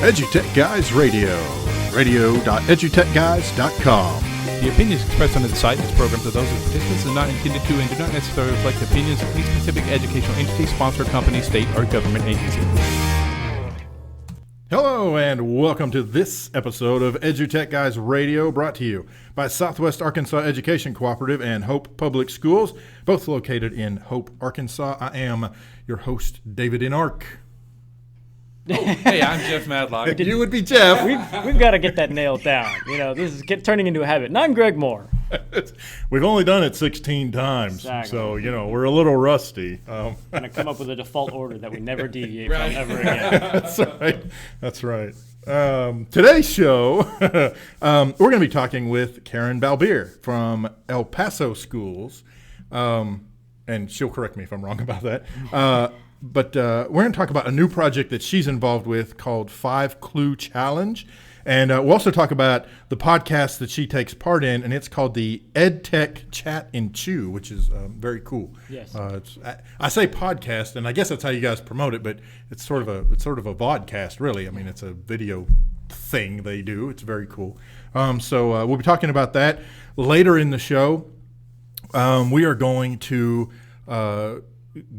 EduTechGuys Radio, radio.edutechguys.com. The opinions expressed under the site and its programs are those of the participants and not intended to and do not necessarily reflect the opinions of any specific educational entity, sponsor, company, state, or government agency. Hello and welcome to this episode of EduTechGuys Radio, brought to you by Southwest Arkansas Education Cooperative and Hope Public Schools, both located in Hope, Arkansas. I am your host, David Inark. Hey, I'm Jeff Madlock. You would be Jeff. We've got to get that nailed down. You know, this is turning into a habit. And I'm Greg Moore. We've only done it 16 times, Exactly. so, we're a little rusty. Going to come up with a default order that we never deviate Right. from ever again. That's right. Today's show, we're going to be talking with Karen Balbier from El Paso Schools, and she'll correct me if I'm wrong about that. But we're going to talk about a new project that she's involved with called 5 Clue Challenge. And we'll also talk about the podcast that she takes part in, and it's called the EdChat-N-Chew, which is very cool. Yes. I say podcast, and I guess that's how you guys promote it, but it's sort of a vodcast, really. I mean, it's a video thing they do. It's very cool. So we'll be talking about that later in the show. We are going to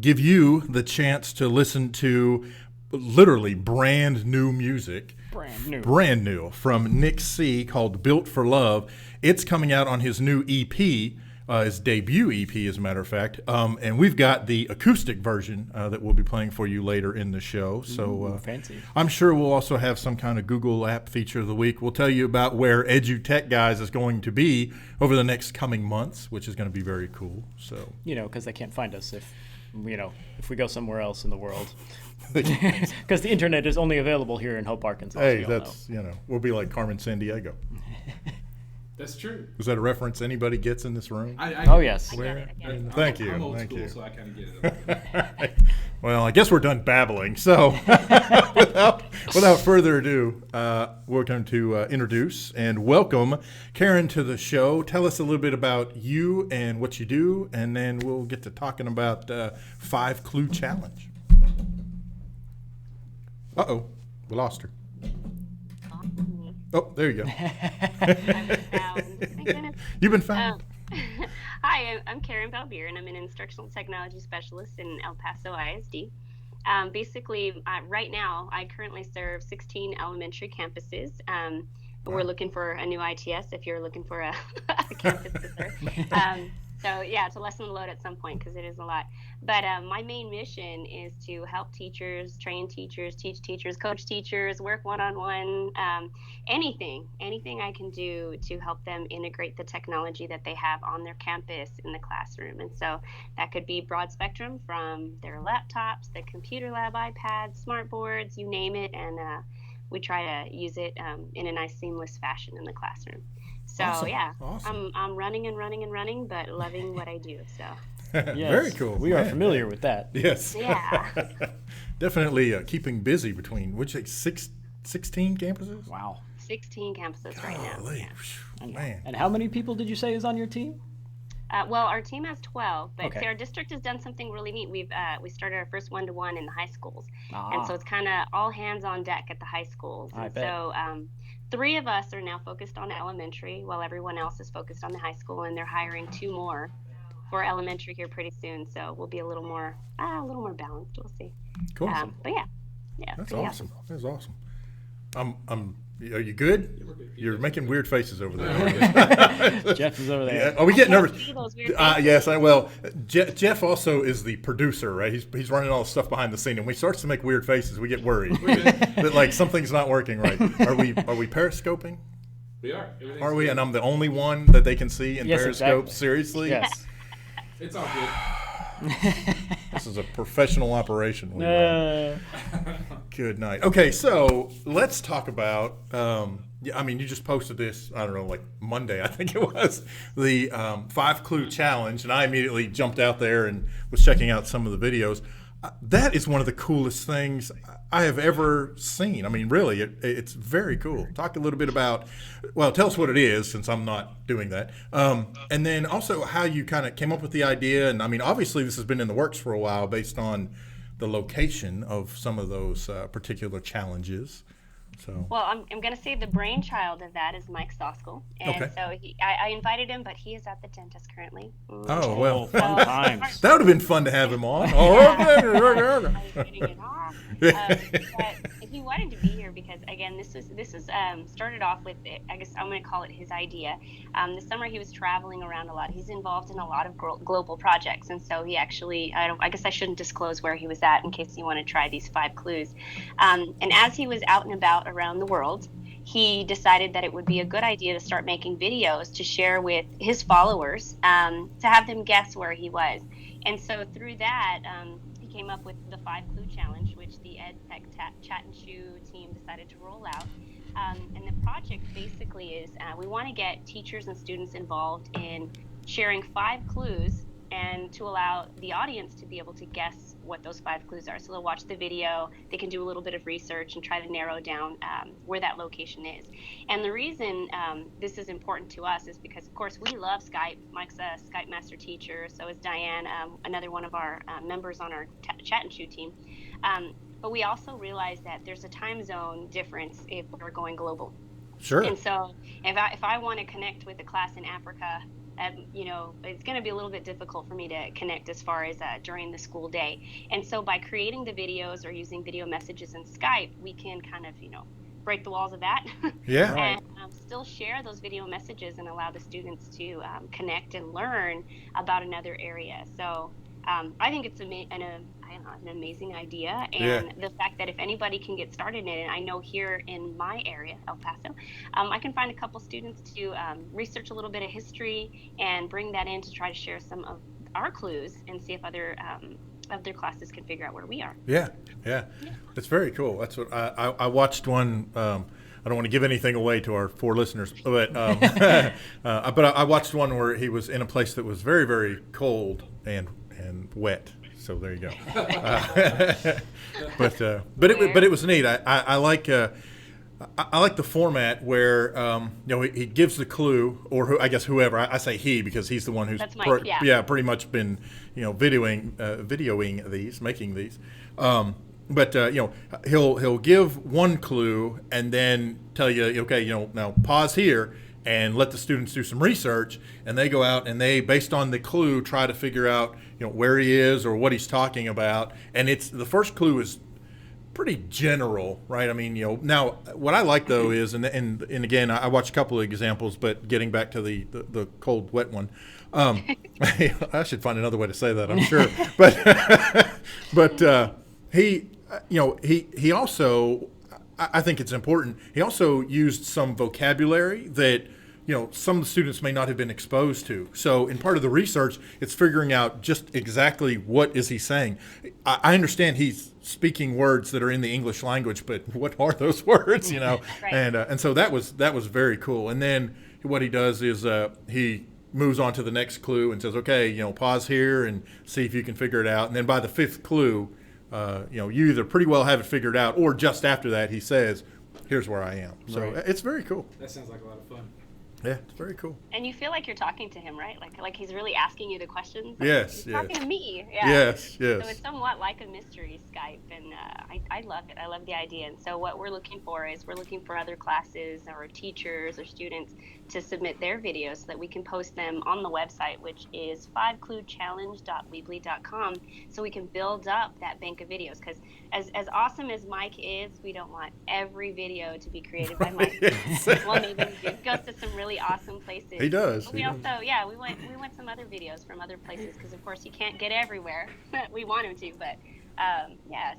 give you the chance to listen to literally brand new music. Brand new from Nick C. called Built for Love. It's coming out on his new EP, his debut EP, as a matter of fact. And we've got the acoustic version that we'll be playing for you later in the show. So fancy. I'm sure we'll also have some kind of Google app feature of the week. We'll tell you about where EduTechGuys is going to be over the next coming months, which is going to be very cool. So, Because they can't find us if we go somewhere else in the world. Because the internet is only available here in Hope, Arkansas. Hey, that's, we'll be like Carmen Sandiego. That's true. Is that a reference anybody gets in this room? Oh, yes. Where? I'm Thank you. old Thank school, you. so I kind of get it. Well, I guess we're done babbling. So without further ado, we're going to introduce and welcome Karen to the show. Tell us a little bit about you and what you do, and then we'll get to talking about 5 Clue Challenge. Uh-oh, we lost her. Oh, there you go. You've been found. Hi, I'm Karen Balbier, and I'm an instructional technology specialist in El Paso ISD. Basically, right now, I currently serve 16 elementary campuses. We're looking for a new ITS if you're looking for a campus to serve. So, to lessen the load at some point because it is a lot. But my main mission is to help teachers, train teachers, teach teachers, coach teachers, work one-on-one, anything I can do to help them integrate the technology that they have on their campus in the classroom. And so that could be broad spectrum from their laptops, the computer lab, iPads, smart boards, you name it. And we try to use it in a nice seamless fashion in the classroom. So Awesome. I'm running, but loving what I do. So Yes, very cool. We are familiar with that. Yes. yeah, Definitely keeping busy between, would you say 16 campuses? Wow. 16 campuses right now. Golly, man. And how many people did you say is on your team? Well, our team has 12, but Okay. our district has done something really neat. We started our first one-to-one in the high schools, Ah. and so it's kind of all hands on deck at the high schools. I And bet. so 3 of us are now focused on elementary, while everyone else is focused on the high school, and they're hiring 2 more for elementary here pretty soon. So we'll be a little more balanced. We'll see. Cool. But yeah, That's pretty awesome. That's awesome. Are you good? we're good. You're making weird faces over there. Jeff is over there. Yeah. Oh, we get nervous. See those weird Yes, Jeff also is the producer, right? He's running all the stuff behind the scene, and when he starts to make weird faces, we get worried that like something's not working right. Are we periscoping? We are. Are we? And I'm the only one that they can see in Yes, Periscope. exactly. Seriously? Yes. It's all good. This is a professional operation. We run. Good night. Okay, so let's talk about. You just posted this. I don't know, like Monday, I think it was the 5 Clue Challenge, and I immediately jumped out there and was checking out some of the videos. That is one of the coolest things I have ever seen. I mean, really, it's very cool. Talk a little bit about, tell us what it is, since I'm not doing that. And then also how you kind of came up with the idea. And I mean, obviously this has been in the works for a while based on the location of some of those particular challenges. So. Well, I'm going to say the brainchild of that is Mike Soskell. And Okay. so I invited him, but he is at the dentist currently. Oh, well. Fun times. That would have been fun to have him on. I was getting it off. But he wanted to be here because, again, this was started off with, I guess I'm going to call it his idea. This summer he was traveling around a lot. He's involved in a lot of global projects, and so he actually, I guess I shouldn't disclose where he was at in case you want to try these 5 clues. And as he was out and about around the world, he decided that it would be a good idea to start making videos to share with his followers, to have them guess where he was. And so through that, he came up with the 5 clue challenge, which the EdChat-N-Chew team decided to roll out. And the project basically is we want to get teachers and students involved in sharing 5 clues and to allow the audience to be able to guess what those 5 clues are. So they'll watch the video, they can do a little bit of research and try to narrow down where that location is. And the reason this is important to us is because, of course, we love Skype. Mike's a Skype master teacher, so is Diane, another one of our members on our Chat-N-Chew team. But we also realize that there's a time zone difference if we're going global. Sure. And so if I want to connect with a class in Africa, it's going to be a little bit difficult for me to connect as far as during the school day. And so by creating the videos or using video messages in Skype, we can kind of, break the walls of that. Yeah. And still share those video messages and allow the students to connect and learn about another area. So I think it's an amazing idea, and the fact that if anybody can get started in it, I know here in my area, El Paso, I can find a couple students to research a little bit of history and bring that in to try to share some of our clues and see if other classes can figure out where we are. Yeah. It's very cool. That's what I watched one. I don't want to give anything away to our 4 listeners, but I watched one where he was in a place that was very, very cold and wet. So there you go. But it was neat. I like the format where he gives the clue, or I guess whoever. I say he because he's the one who's That's Mike, yeah. pretty much been videoing these, making these. But he'll give one clue and then tell you, okay, now pause here and let the students do some research, and they go out and they, based on the clue, try to figure out where he is or what he's talking about. And it's the first clue is pretty general, right? I mean, now what I like though is, and again, I watched a couple of examples, but getting back to the cold, wet one, I should find another way to say that, I'm sure. But he also, I think it's important, he also used some vocabulary that some of the students may not have been exposed to. So in part of the research, it's figuring out just exactly what is he saying. I understand he's speaking words that are in the English language, but what are those words, Right. And so that was very cool. And then what he does is he moves on to the next clue and says, okay, pause here and see if you can figure it out. And then by the 5th clue, you either pretty well have it figured out, or just after that he says, here's where I am. So it's very cool. That sounds like a lot of fun. Yeah, it's very cool. And you feel like you're talking to him, right? Like he's really asking you the questions. Like, Yes, he's talking to me. Yeah. Yes. So it's somewhat like a mystery Skype, and I love it. I love the idea. And so what we're looking for is other classes or teachers or students to submit their videos so that we can post them on the website, which is 5cluechallenge.weebly.com, so we can build up that bank of videos. Because as awesome as Mike is, we don't want every video to be created by Mike. Well, maybe he goes to some really awesome places. He does. But we want some other videos from other places, because of course you can't get everywhere. We want him to, but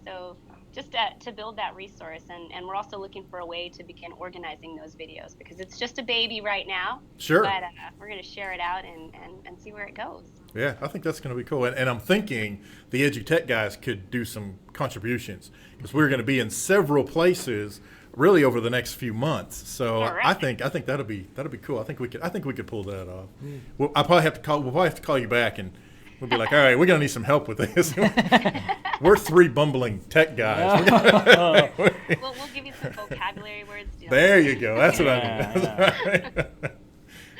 so just to build that resource, and we're also looking for a way to begin organizing those videos, because it's just a baby right now. Sure. But we're going to share it out and see where it goes. Yeah, I think that's going to be cool. And I'm thinking the EduTechGuys could do some contributions, because we're going to be in several places really over the next few months. So Yeah, right. I think that'll be cool. I think we could pull that off. We'll probably have to call you back, and we'll be like, all right, we're going to need some help with this. We're 3 bumbling tech guys. We'll give you some vocabulary words. There you go. That's what I mean.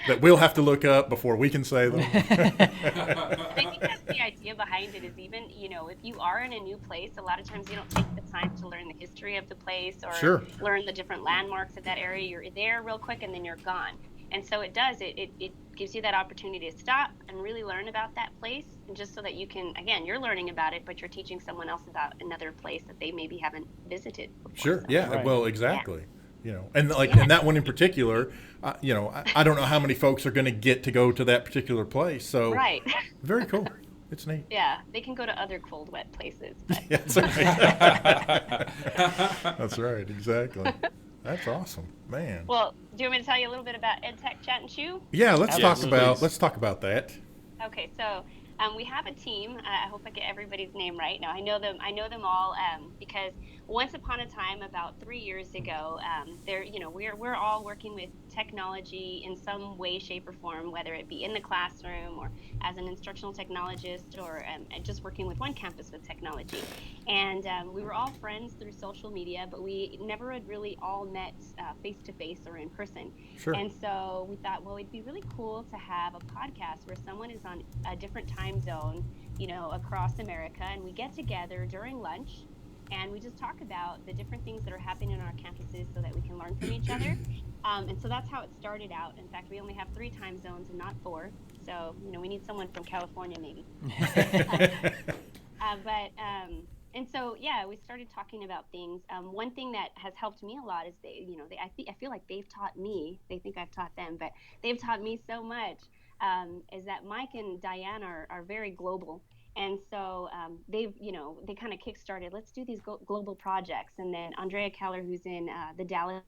that we'll have to look up before we can say them. I think that's the idea behind it is even, if you are in a new place, a lot of times you don't take the time to learn the history of the place or Sure. learn the different landmarks of that area. You're there real quick and then you're gone. And so it gives you that opportunity to stop and really learn about that place. And just so that you can, again, you're learning about it, but you're teaching someone else about another place that they maybe haven't visited before. Sure. So, Yeah. Right. Well, exactly. And and that one in particular, I don't know how many folks are going to get to go to that particular place. So Right. very cool. It's neat. Yeah. They can go to other cold, wet places. But Yeah, that's right. That's right. Exactly. That's awesome, man. Well, do you want me to tell you a little bit about EdTech-Chat-N-Chew? Yeah, let's Absolutely. talk about that. Okay, so we have a team. I hope I get everybody's name right. Now I know them all because once upon a time, about 3 years ago, we're all working with technology in some way, shape, or form, whether it be in the classroom or as an instructional technologist or just working with one campus with technology. And we were all friends through social media, but we never had really all met face to face or in person. Sure. And so we thought, well, it'd be really cool to have a podcast where someone is on a different time zone, across America, and we get together during lunch and we just talk about the different things that are happening on our campuses so that we can learn from each other. And so that's how it started out. In fact, we only have 3 time zones and not 4. So, we need someone from California maybe. And so, yeah, we started talking about things. One thing that has helped me a lot is I feel like they've taught me. They think I've taught them, but they've taught me so much. Is that Mike and Diane are very global, and so they kind of kickstarted. Let's do these global projects, and then Andrea Keller, who's in the Dallas,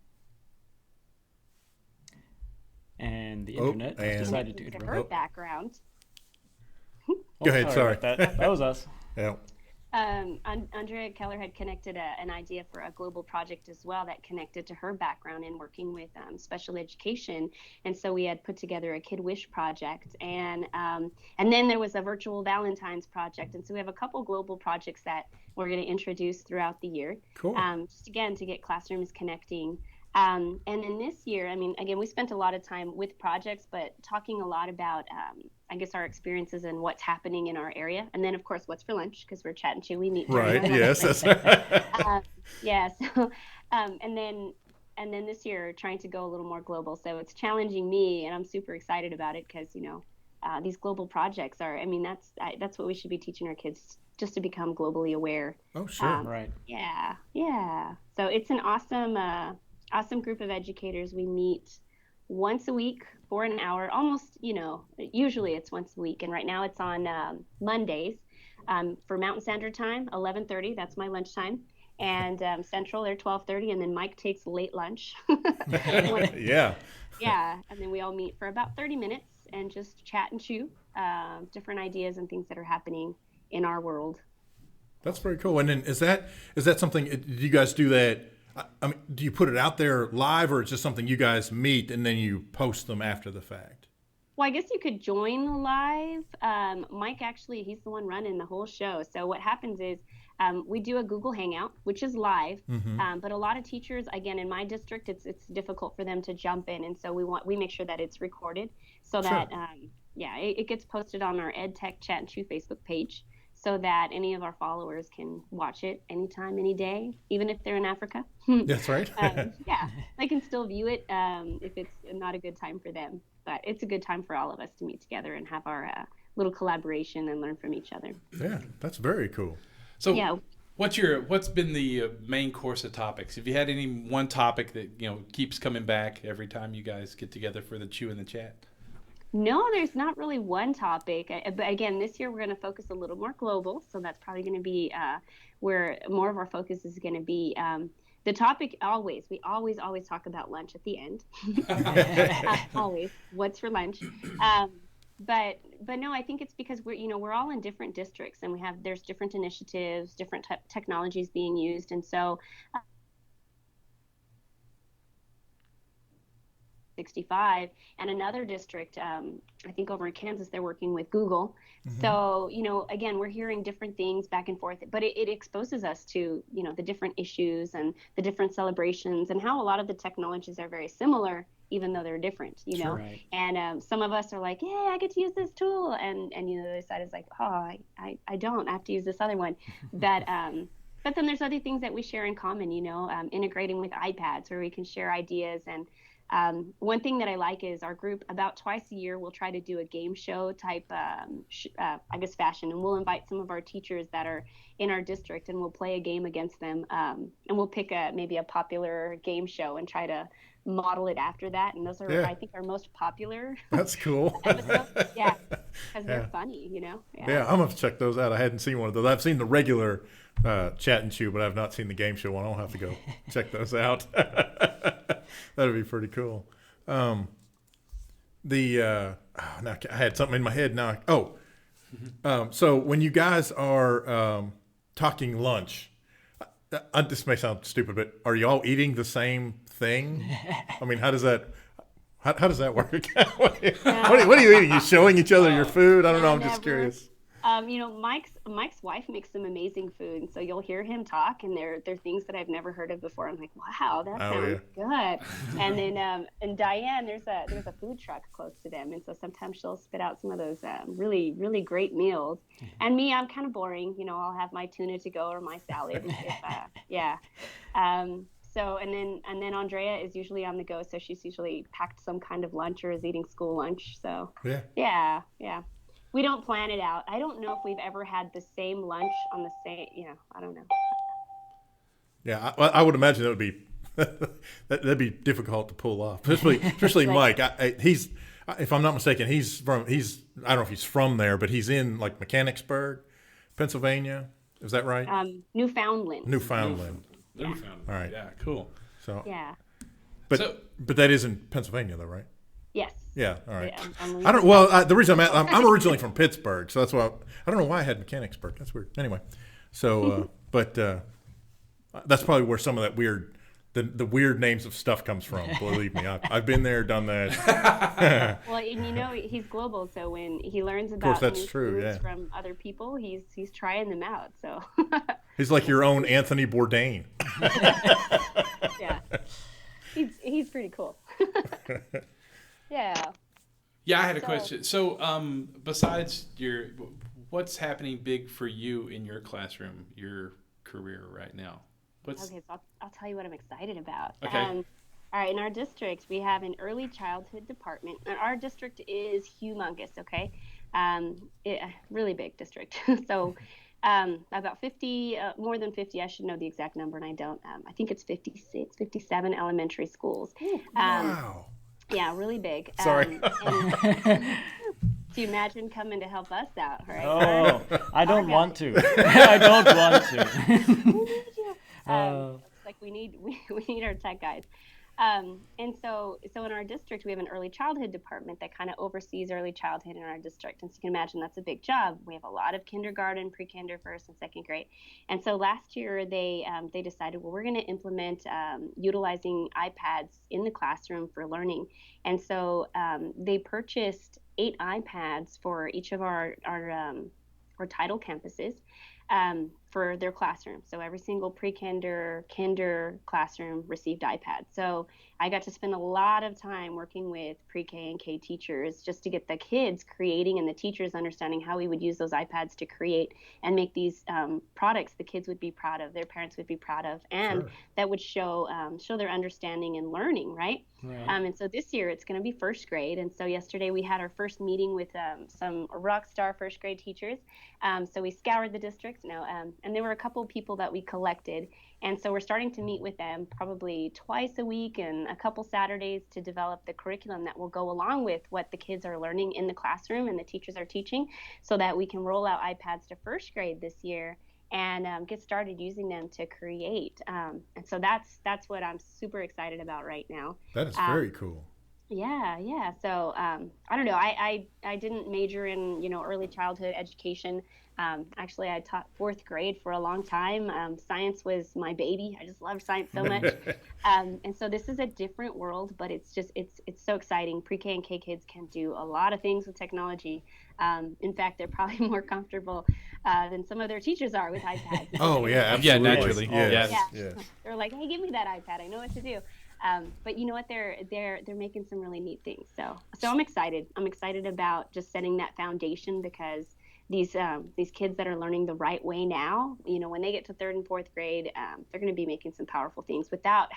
And the internet and- decided to into interrupt. her background. Go ahead, sorry. about That. That was us. Yeah. Andrea Keller had connected an idea for a global project as well that connected to her background in working with special education, and so we had put together a Kid Wish project, and then there was a virtual Valentine's project, and so we have a couple global projects that we're going to introduce throughout the year. Cool. Just again to get classrooms connecting. And then this year, again, we spent a lot of time with projects, but talking a lot about, our experiences and what's happening in our area. And then, of course, what's for lunch, because we're Chat-N-Chew. We meet. Right. during Yes. lunch. That's Yeah. So, and then this year, trying to go a little more global. So it's challenging me, and I'm super excited about it because, these global projects are, that's what we should be teaching our kids, just to become globally aware. Oh, sure. Right. Yeah. So it's an awesome group of educators. We meet once a week for an hour, almost, usually it's once a week. And right now it's on Mondays for Mountain Standard Time, 11:30. That's my lunchtime. And Central, they're 12:30. And then Mike takes late lunch. Yeah. Yeah. And then we all meet for about 30 minutes and just chat and chew different ideas and things that are happening in our world. That's very cool. And then is that something? Do you guys do that? Do you put it out there live, or it's just something you guys meet and then you post them after the fact? Well, I guess you could join live. Mike, actually, he's the one running the whole show. So what happens is we do a Google Hangout, which is live. But a lot of teachers, again, in my district, it's difficult for them to jump in. And so we make sure that it's recorded so that, it gets posted on our EdTech-Chat-N-Chew Facebook page, so that any of our followers can watch it anytime, any day, even if they're in Africa. That's right. They can still view it if it's not a good time for them. But it's a good time for all of us to meet together and have our little collaboration and learn from each other. Yeah, that's very cool. So Yeah. what's been the main course of topics? Have you had any one topic that keeps coming back every time you guys get together for the Chew and the Chat? No, there's not really one topic. But again, this year we're going to focus a little more global. So that's probably going to be where more of our focus is going to be. The topic we always talk about lunch at the end. Always. What's for lunch? But no, I think it's because we're all in different districts, and there's different initiatives, different technologies being used. And so 65 and another district, I think over in Kansas, they're working with Google. So, again, we're hearing different things back and forth, but it exposes us to, the different issues and the different celebrations and how a lot of the technologies are very similar even though they're different, you know. Right. And some of us are like, yeah, I get to use this tool, and you know, the other side is like, oh, I don't, I have to use this other one. But then there's other things that we share in common, you know, integrating with iPads where we can share ideas. And one thing that I like is our group, about twice a year, we'll try to do a game show type, I guess, fashion. And we'll invite some of our teachers that are in our district, and we'll play a game against them. And we'll pick maybe a popular game show and try to model it after that. And those are, I think, our most popular. That's cool. episodes. Yeah, because they're funny, you know. Yeah, I'm going to check those out. I hadn't seen one of those. I've seen the regular Chat-N-Chew, but I've not seen the game show one. I'll have to go check those out. That'd be pretty cool. Now I had something in my head now. So when you guys are talking lunch, this may sound stupid, but are you all eating the same thing? I mean, how does that work? What are you eating? You showing each other your food? I don't know. I'm just curious. You know, Mike's wife makes some amazing food, and so you'll hear him talk, and they're things that I've never heard of before. I'm like, wow, that sounds good. And then and Diane, there's a food truck close to them, and so sometimes she'll spit out some of those really, really great meals. And me, I'm kind of boring. You know, I'll have my tuna to go or my salad. So and then Andrea is usually on the go, so she's usually packed some kind of lunch or is eating school lunch. So yeah. We don't plan it out. I don't know if we've ever had the same lunch on the same, you know, I don't know. Yeah, I would imagine that would be that'd be difficult to pull off, especially Mike. He's, if I'm not mistaken, I don't know if he's from there, but he's in like Mechanicsburg, Pennsylvania. Is that right? Newfoundland. All right. Yeah, cool. So yeah. But that is in Pennsylvania, though, right? Yes. Yeah. All right. I'm I don't. Well, the reason I'm originally from Pittsburgh, so that's why I don't know why I had Mechanicsburg. That's weird. Anyway, so but that's probably where some of that weird, the weird names of stuff comes from. Believe me, I've been there, done that. Well, and you know, he's global, so when he learns about new foods from other people, he's trying them out. So he's like your own Anthony Bourdain. Yeah, he's pretty cool. Yeah. Yeah, I had a question. So, besides what's happening big for you in your classroom, your career right now? Okay, so I'll tell you what I'm excited about. Okay. All right, in our district, we have an early childhood department. And our district is humongous, okay? Really big district. So about 50, more than 50, I should know the exact number, and I don't. I think it's 56, 57 elementary schools. Wow. Yeah, really big. Sorry. Do you imagine coming to help us out, right? Oh, I don't want to. I don't want to. It's like we need our tech guys. And so in our district, we have an early childhood department that kind of oversees early childhood in our district. And so you can imagine that's a big job. We have a lot of kindergarten, pre-kinder, first and second grade. And so last year they decided, well, we're going to implement utilizing iPads in the classroom for learning. And so they purchased 8 iPads for each of our title campuses. For their classroom. So every single pre-kinder, kinder classroom received iPads. So I got to spend a lot of time working with pre-K and K teachers just to get the kids creating and the teachers understanding how we would use those iPads to create and make these products the kids would be proud of, their parents would be proud of, and that would show their understanding and learning, right? And so this year it's going to be first grade. And so yesterday we had our first meeting with some rock star first grade teachers. So we scoured the district, and there were a couple of people that we collected. And so we're starting to meet with them probably twice a week and a couple Saturdays to develop the curriculum that will go along with what the kids are learning in the classroom and the teachers are teaching, so that we can roll out iPads to first grade this year and get started using them to create. And so that's what I'm super excited about right now. That is very cool. Yeah. So I don't know. I didn't major in early childhood education. Actually, I taught 4th grade for a long time. Science was my baby. I just loved science so much. And so this is a different world, but it's so exciting. Pre-K and K kids can do a lot of things with technology. In fact, they're probably more comfortable than some of their teachers are with iPads. Oh yeah, absolutely. Yeah, naturally. Yes. They're like, hey, give me that iPad. I know what to do. But you know what? They're making some really neat things. So I'm excited. I'm excited about just setting that foundation, because these kids that are learning the right way now, when they get to third and fourth grade, they're going to be making some powerful things without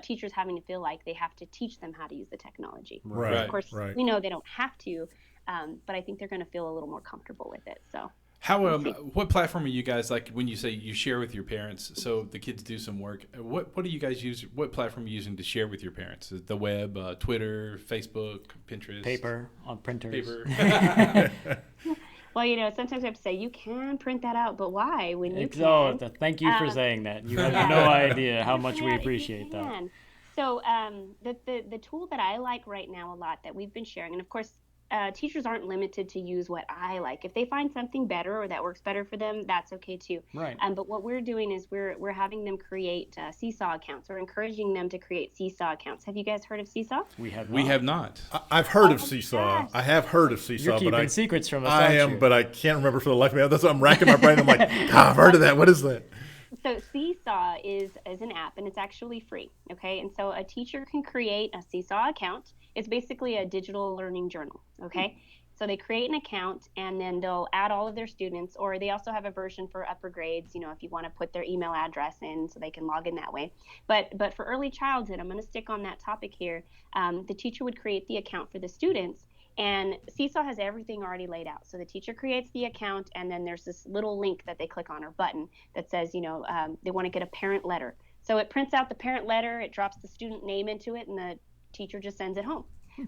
teachers having to feel like they have to teach them how to use the technology. Right. Of course, Right. we know they don't have to, but I think they're going to feel a little more comfortable with it. So. How what platform are you guys, like when you say you share with your parents, so the kids do some work? What do you guys use? What platform are you using to share with your parents? The web, Twitter, Facebook, Pinterest, Paper on printers. paper. Well, sometimes I have to say, you can print that out, but why? When you Oh, can. thank you for saying that. You have no idea how much we appreciate that. So the tool that I like right now a lot that we've been sharing, and of course, teachers aren't limited to use what I like. If they find something better or that works better for them, that's okay too. Right. But what we're doing is we're having them create Seesaw accounts. We're encouraging them to create Seesaw accounts. Have you guys heard of Seesaw? We have not. We have not. I've heard Oh of my Seesaw. gosh. I have heard of Seesaw, You're keeping but secrets from us, I aren't am, you? but I can't remember for the life of me. That's why I'm racking my brain. I'm like, I've heard of that. What is that? So Seesaw is an app, and it's actually free. Okay, and so a teacher can create a Seesaw account. It's basically a digital learning journal. Okay. So they create an account, and then they'll add all of their students, or they also have a version for upper grades, if you want to put their email address in so they can log in that way. But for early childhood, I'm going to stick on that topic here. The teacher would create the account for the students, and Seesaw has everything already laid out. So the teacher creates the account, and then there's this little link that they click on, or button that says, they want to get a parent letter. So it prints out the parent letter, it drops the student name into it, and the teacher just sends it home.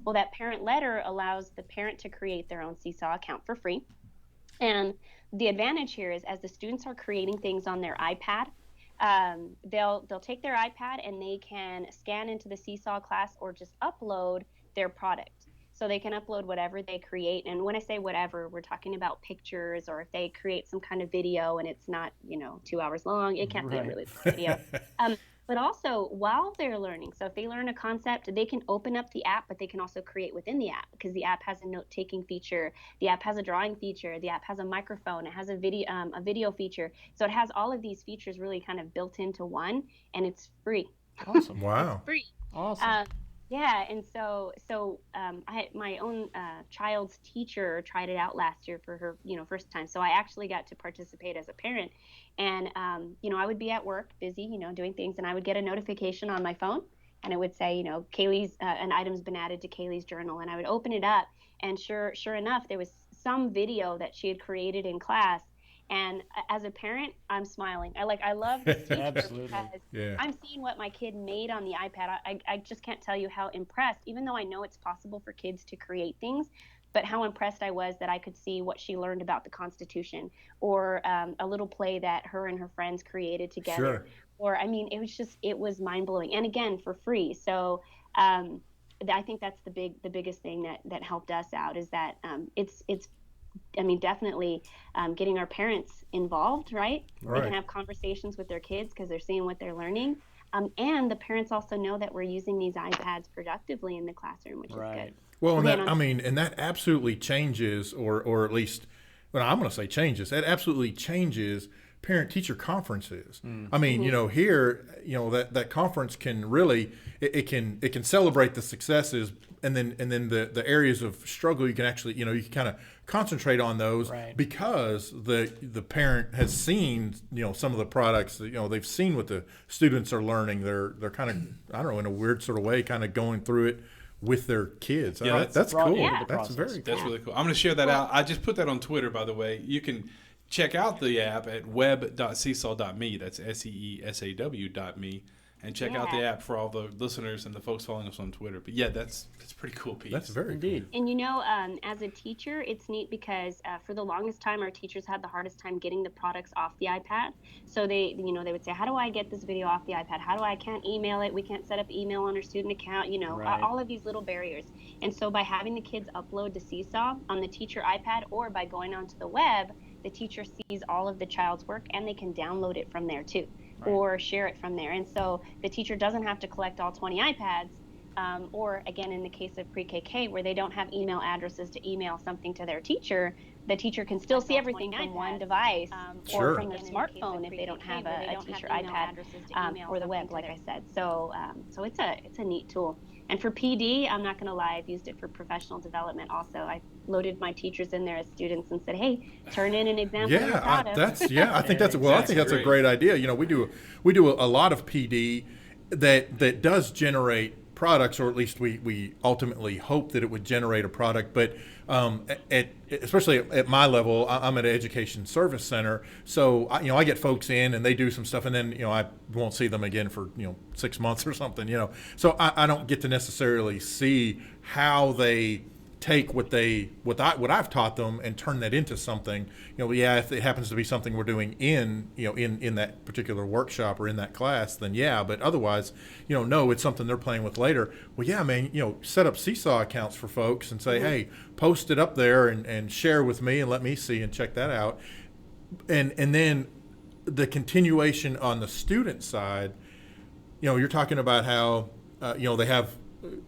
Well, that parent letter allows the parent to create their own Seesaw account for free. And the advantage here is, as the students are creating things on their iPad, they'll take their iPad and they can scan into the Seesaw class or just upload their product. So they can upload whatever they create. And when I say whatever, we're talking about pictures, or if they create some kind of video and it's not, 2 hours long, it can't be a really long video. But also, while they're learning, so if they learn a concept, they can open up the app, but they can also create within the app, because the app has a note-taking feature, the app has a drawing feature, the app has a microphone, it has a video feature. So it has all of these features really kind of built into one, and it's free. Awesome. Wow. It's free. Awesome. Yeah, and so I my own child's teacher tried it out last year for her first time. So I actually got to participate as a parent, and I would be at work, busy, doing things, and I would get a notification on my phone, and it would say, Kaylee's an item's been added to Kaylee's journal, and I would open it up, and sure enough, there was some video that she had created in class. And as a parent, I'm smiling. I love this teacher because I'm seeing what my kid made on the iPad. I just can't tell you how impressed, even though I know it's possible for kids to create things, but how impressed I was that I could see what she learned about the Constitution, or a little play that her and her friends created together. Sure. Or, it was mind-blowing. And again, for free. So I think that's the biggest thing that helped us out, is that it's definitely getting our parents involved, right? They can have conversations with their kids because they're seeing what they're learning. And the parents also know that we're using these iPads productively in the classroom, which is good. Well, and that absolutely changes, or at least, I'm going to say changes. That absolutely changes parent-teacher conferences. Here, that conference can really, it can celebrate the successes, and then the areas of struggle you can actually, you can kind of concentrate on those, because the parent has seen, some of the products, they've seen what the students are learning. They're kind of, I don't know, in a weird sort of way, kind of going through it with their kids. Yeah, that's cool. Yeah. That's very cool. That's really cool. I'm going to share that out. I just put that on Twitter, by the way. You can check out the app at web.seesaw.me. That's SEESAW.me. And check out the app for all the listeners and the folks following us on Twitter. But yeah, that's a pretty cool piece. That's very Indeed. cool. And as a teacher, it's neat because for the longest time, our teachers had the hardest time getting the products off the iPad. So they would say, how do I get this video off the iPad? I can't email it. We can't set up email on our student account, all of these little barriers. And so by having the kids upload to Seesaw on the teacher iPad, or by going onto the web, the teacher sees all of the child's work, and they can download it from there too. Or share it from there. And so the teacher doesn't have to collect all 20 iPads. or again, in the case of pre-KK, where they don't have email addresses to email something to their teacher, the teacher can still see everything from one device Sure. or from their smartphone if they don't have a teacher iPad or the web, like I said. So it's a neat tool. And for PD, I'm not going to lie, I've used it for professional development also. I loaded my teachers in there as students and said, hey, turn in an example of your product. I think that's a great idea. You know, we do a lot of PD that does generate products, or at least we ultimately hope that it would generate a product. But especially at my level, I'm at an education service center, so I get folks in and they do some stuff, and then I won't see them again for 6 months or something. So I don't get to necessarily see how they take what I've taught them and turn that into something. If it happens to be something we're doing in that particular workshop or in that class, then but otherwise, no, it's something they're playing with later. Well, yeah, man, set up Seesaw accounts for folks and say, hey, post it up there and share with me and let me see and check that out. And then the continuation on the student side, you're talking about how, they have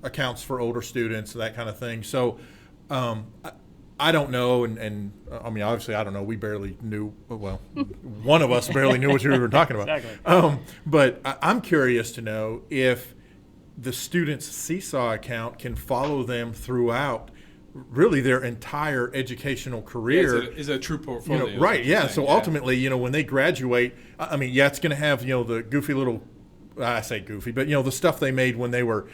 accounts for older students, that kind of thing. So I don't know, and I mean, obviously I don't know. We barely knew, well, one of us barely knew what you were talking about. Exactly. But I'm curious to know if the student's Seesaw account can follow them throughout really their entire educational career. Is a true portfolio. Right, yeah. So ultimately, when they graduate, I mean, it's going to have, the goofy little, I say goofy, but, the stuff they made when they were,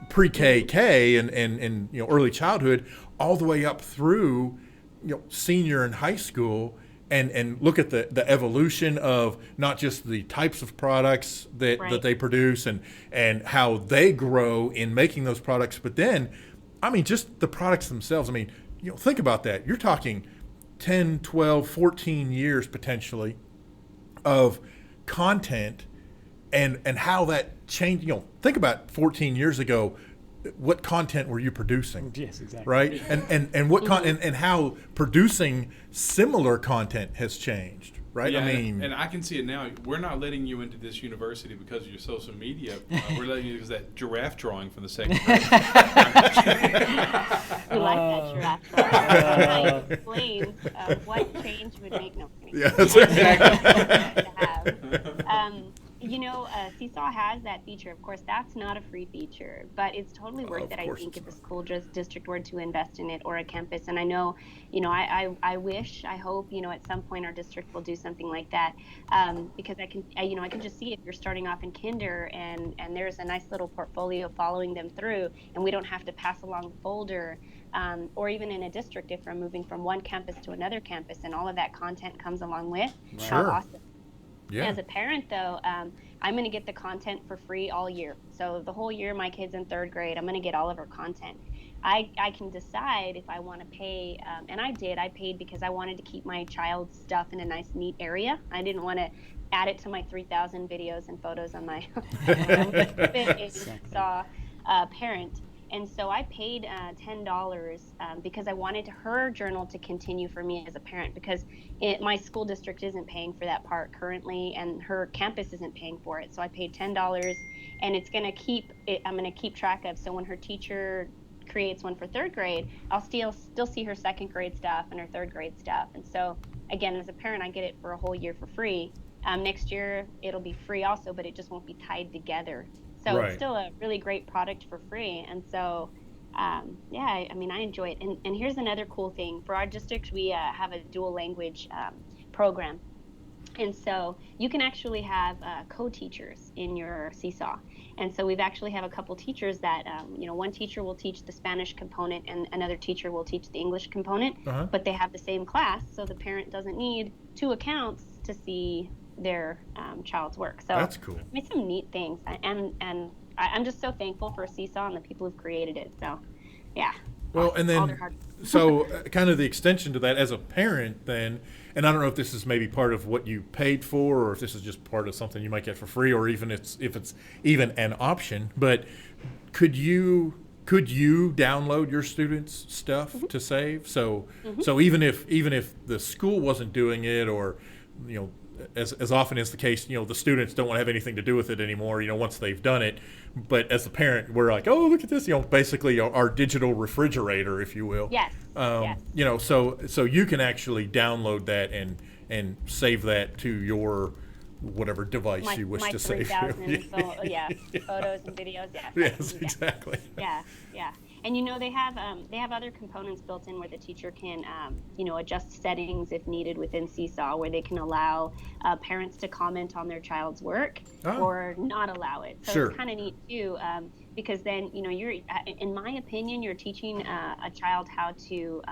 pre-KK and early childhood, all the way up through, senior and high school, and look at the evolution of not just the types of products that they produce and how they grow in making those products, but then, I mean, just the products themselves. I mean, think about that. You're talking 10, 12, 14 years potentially of content and how that changed. Think about 14 years ago. What content were you producing? Yes, exactly. Right, and what and how producing similar content has changed. Right, Yeah, I mean, and I can see it now. We're not letting you into this university because of your social media. We're letting you because that giraffe drawing from the second grade. We like that giraffe. That explains what change would make. No, yeah, that's exactly. Seesaw has that feature. Of course, that's not a free feature, but it's totally worth it. I think if a school district were to invest in it, or a campus, and I know, I hope, at some point our district will do something like that, because I can just see if you're starting off in kinder and there's a nice little portfolio following them through, and we don't have to pass along the folder, or even in a district if we're moving from one campus to another campus, and all of that content comes along with. Sure. How awesome. Yeah. As a parent, though, I'm going to get the content for free all year. So the whole year, my kid's in third grade, I'm going to get all of her content. I can decide if I want to pay, and I paid because I wanted to keep my child's stuff in a nice, neat area. I didn't want to add it to my 3,000 videos and photos on my Seesaw parent. And so I paid $10 because I wanted her journal to continue for me as a parent, because my school district isn't paying for that part currently, and her campus isn't paying for it. So I paid $10, and it's going to keep it. I'm going to keep track of. So when her teacher creates one for third grade, I'll still see her second grade stuff and her third grade stuff. And so again, as a parent, I get it for a whole year for free. Next year it'll be free also, but it just won't be tied together. So It's still a really great product for free. And so, I enjoy it. And here's another cool thing. For our district, we have a dual language program. And so you can actually have co-teachers in your Seesaw. And so we've actually have a couple teachers that, one teacher will teach the Spanish component and another teacher will teach the English component, but they have the same class. So the parent doesn't need two accounts to see their child's work. So that's cool. I mean, some neat things, and I'm just so thankful for Seesaw and the people who've created it. So, yeah. Well, and then so kind of the extension to that as a parent, then, and I don't know if this is maybe part of what you paid for, or if this is just part of something you might get for free, or even if it's even an option. But could you download your students' stuff to save? So even if the school wasn't doing it, or as often is the case, the students don't want to have anything to do with it anymore, once they've done it. But as a parent, we're like, oh, look at this, basically our digital refrigerator, if you will. Yes. Yes. So you can actually download that and save that to your whatever device you wish to save. 3,000 photos and videos. Yeah. Yes, exactly. Yeah. And they have other components built in where the teacher can adjust settings if needed within Seesaw, where they can allow parents to comment on their child's work or not allow it. So Sure. It's kind of neat too, because then you're, in my opinion, you're teaching a child how to.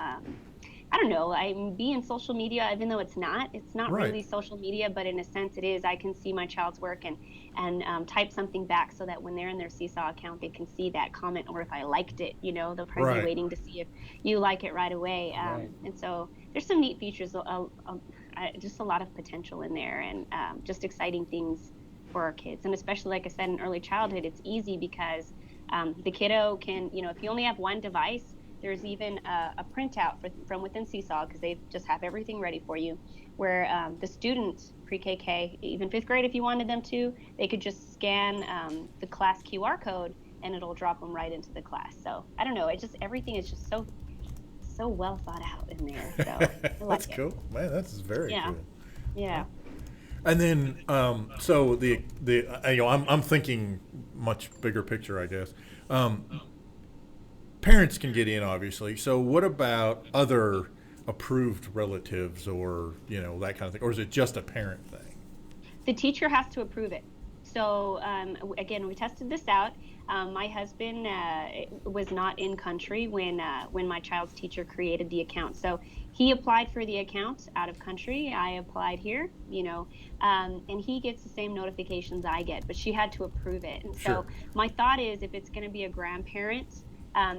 I don't know, be in social media, even though it's not Right. really social media, but in a sense it is. I can see my child's work and type something back so that when they're in their Seesaw account, they can see that comment, or if I liked it, they'll probably Right. be waiting to see if you like it right away. And so there's some neat features, just a lot of potential in there, and just exciting things for our kids. And especially, like I said, in early childhood, it's easy because the kiddo can, if you only have one device, there's even a printout from within Seesaw, because they just have everything ready for you, where the students, pre-KK, even 5th grade, if you wanted them to, they could just scan the class QR code and it'll drop them right into the class. So I don't know, everything is just so well thought out in there. So I like That's it. cool, man. That's very cool. Yeah. And then, so I'm thinking much bigger picture, I guess. Parents can get in, obviously. So what about other approved relatives, or that kind of thing, or is it just a parent thing? The teacher has to approve it. So again, we tested this out. My husband was not in country when my child's teacher created the account. So he applied for the account out of country. I applied here, and he gets the same notifications I get, but she had to approve it. And Sure. so my thought is, if it's going to be a grandparent,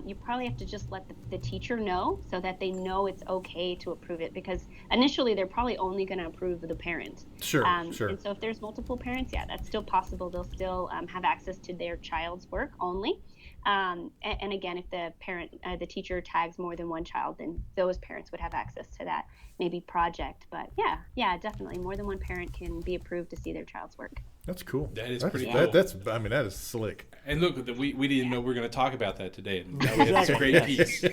you probably have to just let the teacher know so that they know it's okay to approve it, because initially they're probably only going to approve the parent. Sure, sure. And so if there's multiple parents, that's still possible. They'll still have access to their child's work only. And again, if the parent, the teacher tags more than one child, then those parents would have access to that maybe project. But yeah, definitely more than one parent can be approved to see their child's work. That's cool. That is That's pretty that, cool. that is slick. And look, we didn't know we were going to talk about that today. And that's a great piece.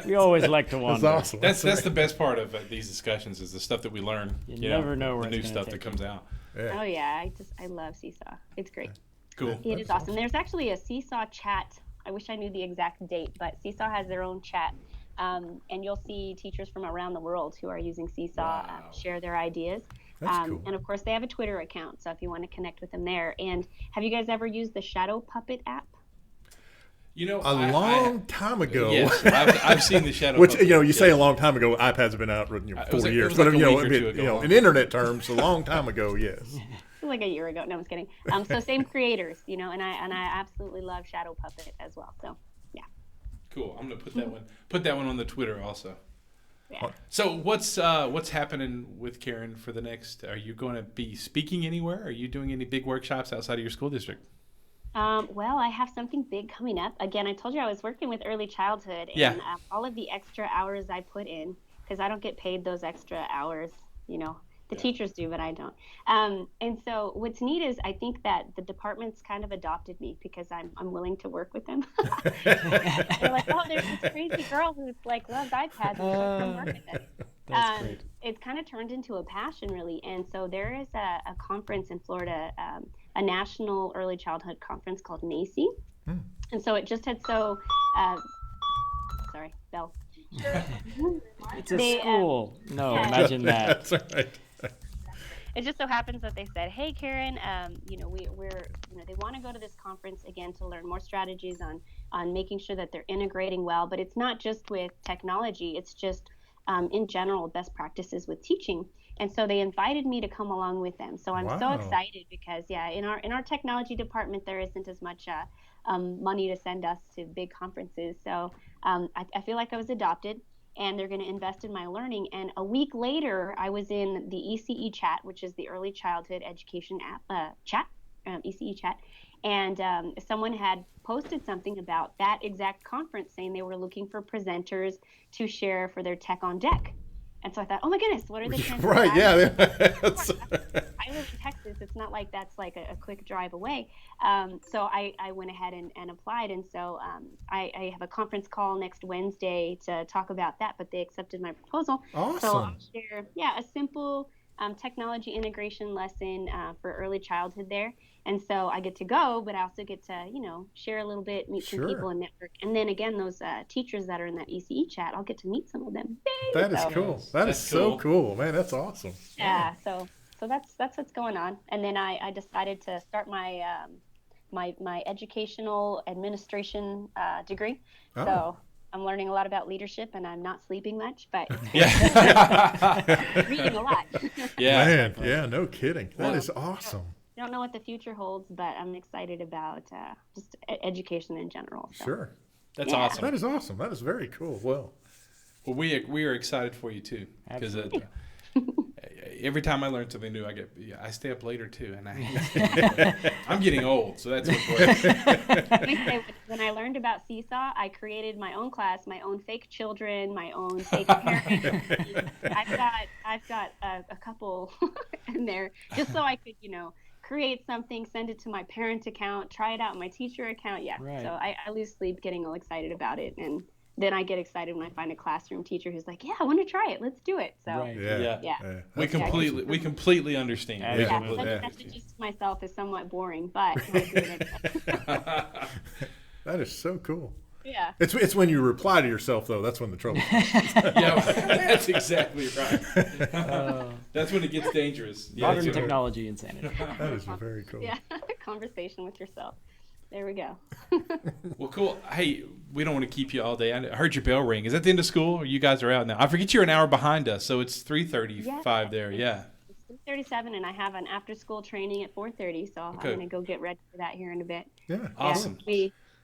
We always like to That's wonder. awesome. That's the best part of these discussions, is the stuff that we learn. You never know where the it's new gonna stuff that take comes out. Yeah. Oh yeah, I love Seesaw. It's great. Cool. It is awesome. There's actually a Seesaw chat. I wish I knew the exact date, but Seesaw has their own chat. And you'll see teachers from around the world who are using Seesaw share their ideas. That's cool. And of course, they have a Twitter account, so if you want to connect with them there. And have you guys ever used the Shadow Puppet app? A long time ago. Yes, I've seen the shadow. Which puppet, you say yes. a long time ago. iPads have been out 4 It was years, like but a week or two ago. in internet terms, a long time ago. Yes. Like a year ago. No, I'm just kidding. So same creators, and I absolutely love Shadow Puppet as well. So yeah. Cool. I'm gonna put that one on the Twitter also. Yeah. So what's happening with Karen for the next? Are you going to be speaking anywhere? Are you doing any big workshops outside of your school district? Well, I have something big coming up. Again, I told you I was working with early childhood, and Yeah. all of the extra hours I put in, because I don't get paid those extra hours, the teachers do, but I don't. And so what's neat is I think that the departments kind of adopted me because I'm willing to work with them. They're like, oh, there's this crazy girl who's loves iPads, and come work with us. That's great. It's kind of turned into a passion, really. And so there is a conference in Florida, a national early childhood conference called NACE. And so it just had sorry, Bell. It's a They, school. No, yeah. imagine that. That's right. It just so happens that they said, hey, Karen, they want to go to this conference again to learn more strategies on making sure that they're integrating well. But it's not just with technology. It's just in general best practices with teaching. And so they invited me to come along with them. So I'm so excited because, in our technology department, there isn't as much money to send us to big conferences. So I feel like I was adopted, and they're going to invest in my learning. And a week later, I was in the ECE chat, which is the Early Childhood Education app chat, ECE chat. And someone had posted something about that exact conference, saying they were looking for presenters to share for their Tech on Deck. And so I thought, oh my goodness, what are the chances? Right, of that? yeah. Texas. It's not like that's like a quick drive away. So I went ahead and applied. And so I have a conference call next Wednesday to talk about that, but they accepted my proposal. Awesome. So I'll share, a simple technology integration lesson for early childhood there. And so I get to go, but I also get to, share a little bit, meet some people and network. And then again, those teachers that are in that ECE chat, I'll get to meet some of them. Yay! That is cool. That's so cool, man. That's awesome. Yeah. So that's what's going on. And then I decided to start my my educational administration degree. Oh. So I'm learning a lot about leadership, and I'm not sleeping much, but reading a lot. Yeah. Man, yeah, no kidding. That is awesome. I don't know what the future holds, but I'm excited about just education in general. So. Sure. That's awesome. That is awesome. That is very cool. Well, we are excited for you too, because every time I learn something new, I stay up later too, and I'm getting old, so that's important. Let me say, when I learned about Seesaw, I created my own class, my own fake children, my own fake parents. I've got a couple in there just so I could, create something, send it to my parent account, try it out on my teacher account. Yeah. Right. So I lose sleep getting all excited about it, and then I get excited when I find a classroom teacher who's like, "Yeah, I want to try it. Let's do it." So Right. Yeah. We That's completely understand. Yeah. We yeah, completely that understand. just myself is somewhat boring, but I do it anyway. That is so cool. Yeah. It's when you reply to yourself though. That's when the trouble comes. Yeah, that's exactly right. That's when it gets dangerous. Yeah, Modern that's right. technology insanity. That is very cool. Yeah. Conversation with yourself. There we go. Well, cool. Hey, we don't want to keep you all day. I heard your bell ring. Is that the end of school, or you guys are out now? I forget you're an hour behind us, so it's 3:35 there. Yeah. It's 3:37, and I have an after-school training at 4:30, so I'm going to go get ready for that here in a bit. Yeah. Awesome.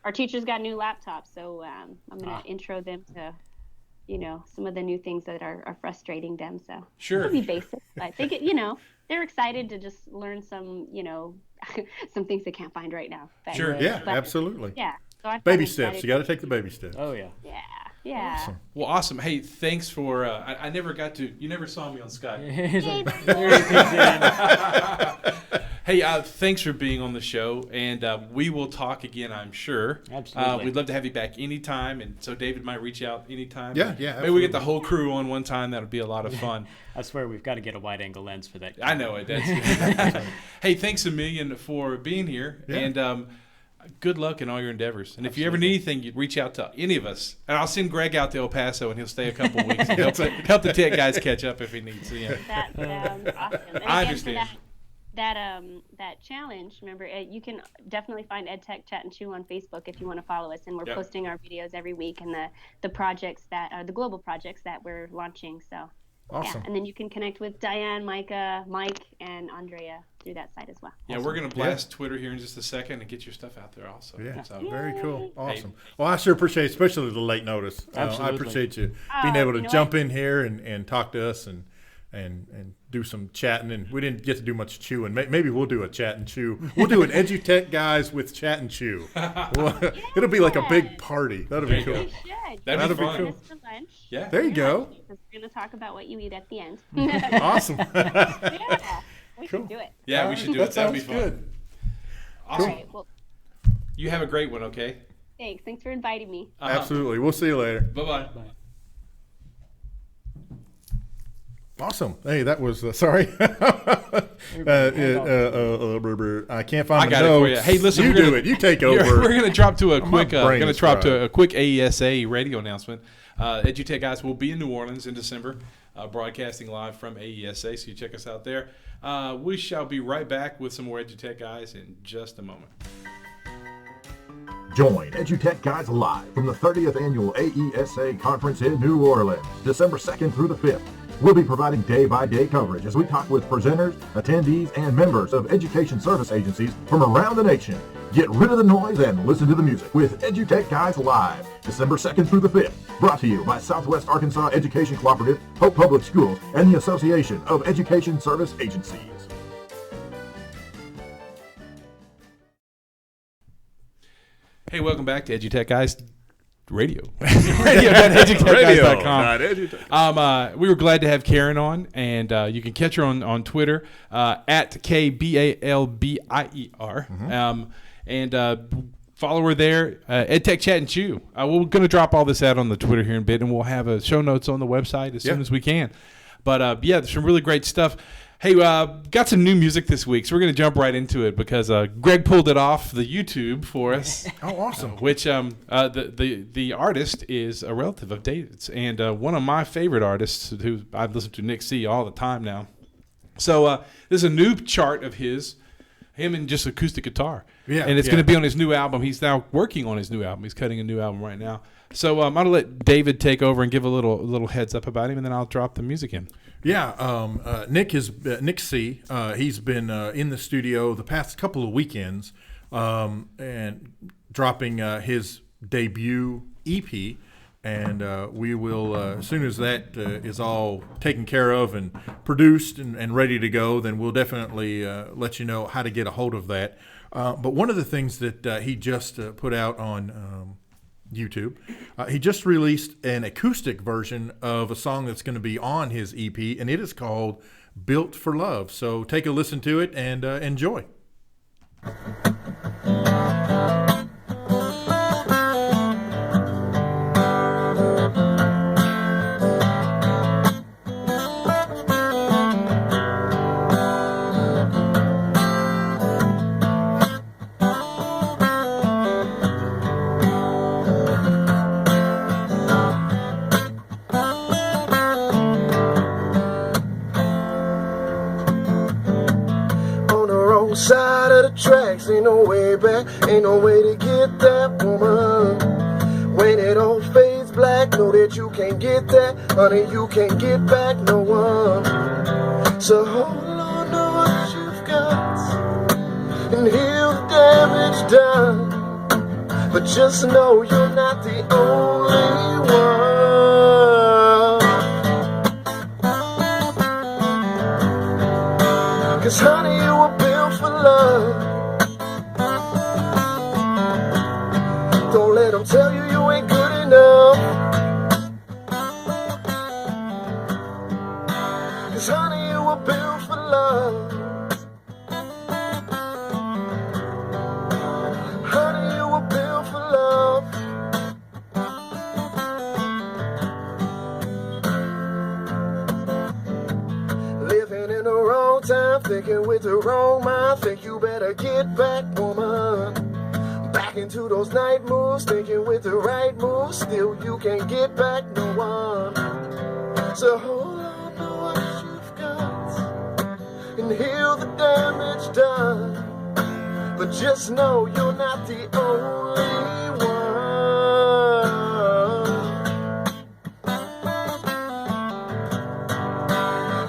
Our teachers got new laptops, so I'm going to intro them to, some of the new things that are frustrating them. So Sure. it'll be basic, but I think they're excited to just learn some, some things they can't find right now. But, Sure. Yeah, but, absolutely. Yeah. So I've Baby gotten steps. excited. You got to take the baby steps. Oh yeah. Yeah. Awesome. Well, awesome. Hey, thanks for. I never got to. You never saw me on Skype. He's like, very busy. Hey, thanks for being on the show, and we will talk again, I'm sure. Absolutely. We'd love to have you back anytime, and so David might reach out anytime. Yeah, Maybe we absolutely. get the whole crew on one time. That would be a lot of fun. I swear we've got to get a wide-angle lens for that. I know it. That's Hey, thanks a million for being here, Yeah. and good luck in all your endeavors. And if you ever need anything, you reach out to any of us. And I'll send Greg out to El Paso, and he'll stay a couple of weeks and help the tech guys catch up if he needs. So, yeah. That sounds awesome. And I again, understand. For that challenge, remember, you can definitely find EdTech-Chat-N-Chew on Facebook if you want to follow us, and we're Yep. posting our videos every week and the projects that are the global projects that we're launching. So Awesome. yeah, and then you can connect with Diane, Micah, Mike, and Andrea through that site as well. Yeah, we're going to blast Twitter here in just a second and get your stuff out there also. Yeah, So, very cool. Awesome. Well, I sure appreciate, especially the late notice. I Absolutely. appreciate you being able to you know jump in here and talk to us and do some chatting. And we didn't get to do much chewing. Maybe we'll do a chat and chew. We'll do an EduTech Guys with chat and chew. It'll be like a big party. That'll be There you cool. go. We should. That'd be That'll be fun. cool. Join us for lunch. Yeah. There you go. Because we're going to talk about what you eat at the end. Awesome. Yeah, we Cool. should do it. Yeah, we should do That it. That'd be sounds fun. good. All Awesome. right. Well, You have a great one, okay? thanks. Thanks for inviting me. Absolutely. We'll see you later. Bye-bye. Awesome. Hey, that was sorry. I can't find I my got it for you. notes. Hey, listen, you we're do gonna- it. You take We're over. going to drop to a My quick brain is fried. AESA radio announcement. EduTech Guys will be in New Orleans in December, broadcasting live from AESA, so you check us out there. We shall be right back with some more EduTech Guys in just a moment. Join EduTech Guys live from the 30th Annual AESA Conference in New Orleans, December 2nd through the 5th. We'll be providing day-by-day coverage as we talk with presenters, attendees, and members of education service agencies from around the nation. Get rid of the noise and listen to the music with EduTech Guys Live, December 2nd through the 5th. Brought to you by Southwest Arkansas Education Cooperative, Hope Public Schools, and the Association of Education Service Agencies. Hey, welcome back to EduTech Guys. radio. Radio.edutechguys.com. Radio.edutech. We were glad to have Karen on, and you can catch her on Twitter at KBALBIER. And follow her there, EdTech-Chat-N-Chew. We're going to drop all this out on the Twitter here in a bit, and we'll have show notes on the website as soon as we can. But yeah, there's some really great stuff. Hey, got some new music this week, so we're going to jump right into it because Greg pulled it off the YouTube for us. Oh, awesome. Which the artist is a relative of David's, and one of my favorite artists who I've listened to, Nick C, all the time now. So this is a new chart of him and just acoustic guitar. Yeah, and it's going to be on his new album. He's now working on his new album. He's cutting a new album right now. So I'm going to let David take over and give a little heads up about him, and then I'll drop the music in. Yeah, Nick C. He's been in the studio the past couple of weekends and dropping his debut EP. And we will, as soon as that is all taken care of and produced and ready to go, then we'll definitely let you know how to get a hold of that. But one of the things that he just put out on YouTube, he just released an acoustic version of a song that's going to be on his EP, and it is called Built for Love. So take a listen to it and enjoy. Side of the tracks, ain't no way back, ain't no way to get that woman. When it all fades black, know that you can't get that, honey, you can't get back no one. So hold on to what you've got and heal the damage done. But just know you're not the only one. 'Cause honey, you were built for love. Don't let them tell you you ain't good enough. 'Cause honey, you were built for love. Honey, you were built for love. Living in the wrong time, thinking with the wrong mind. Think you better get back, woman. Back into those night moves, thinking with the right moves. Still you can't get back no one. So hold on to what you've got and heal the damage done. But just know you're not the only one.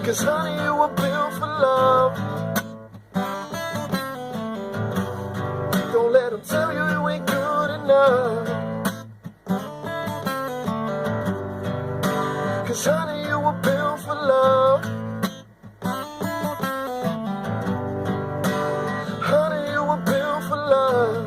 'Cause honey, you were built for love. Don't let them tell you you ain't good enough. 'Cause honey, you were built for love. Honey, you were built for love.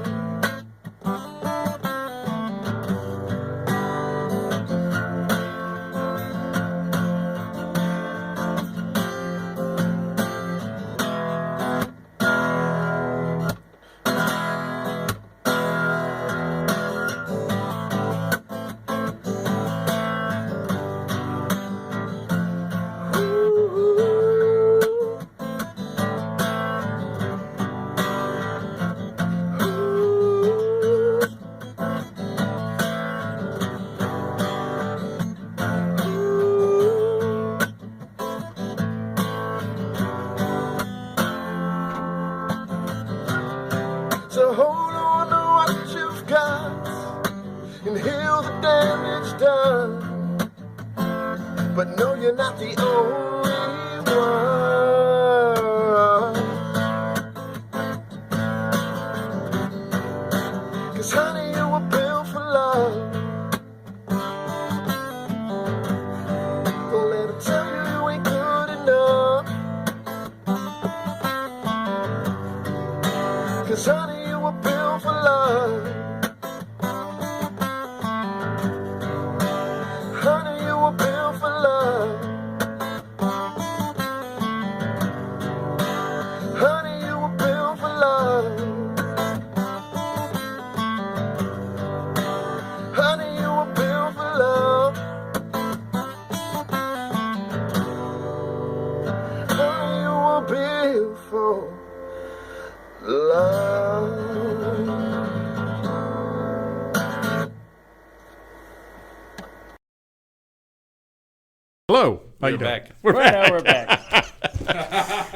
So hold on to what you've got and heal the damage done. But know you're not the only one. 'Cause honey, you were built for love. Don't let them tell you you ain't good enough. 'Cause honey, you were built for love. for love. Hello. How We're you doing? back. We're back. We're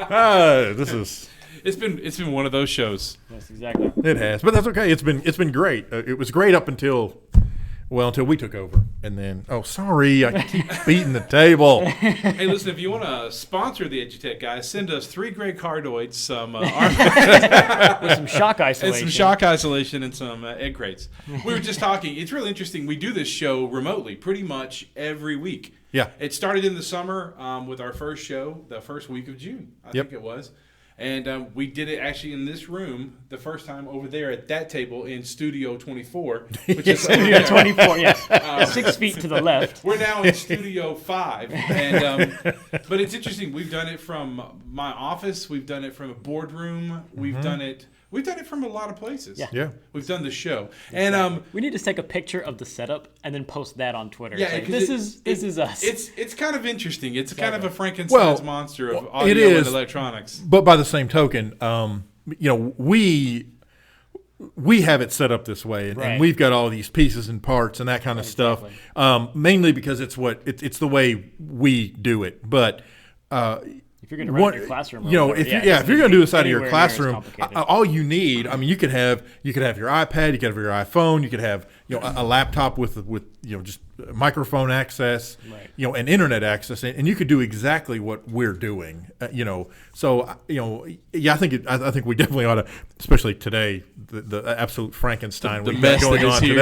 back. This is. It's been one of those shows. Yes, exactly. It has, but that's okay. It's been great. It was great up until we took over, and then sorry, I keep beating the table. Hey, listen, if you want to sponsor the EduTech guys, send us 3 gray cardioids, some With some shock and isolation. some shock isolation and some egg crates. We were just talking. It's really interesting. We do this show remotely pretty much every week. Yeah. It started in the summer with our first show, the first week of June, I think it was. And we did it actually in this room the first time over there at that table in Studio 24, which is Studio 24, yes. 6 feet to the left. We're now in Studio 5, and but it's interesting. We've done it from my office. We've done it from a boardroom. We've done it. We've done it from a lot of places. Yeah. We've done the show, and We need to take a picture of the setup and then post that on Twitter. yeah, It's like, 'cause this is us. It's kind of interesting. It's kind of a Frankenstein's Well, monster of it audio and is. electronics. But by the same token, we have it set up this way, and Right. we've got all these pieces and parts and that kind of stuff. Mainly because it's the way we do it. But if you're going to run it in your classroom, or whatever, if you're going to do this out of your anywhere near as classroom, complicated. all you need, I mean, you could have your iPad, you could have your iPhone, you could have a laptop with just microphone access, Right. and internet access, and you could do exactly what we're doing, So I think we definitely ought to, especially today, the absolute Frankenstein The we've mess got going that is on here.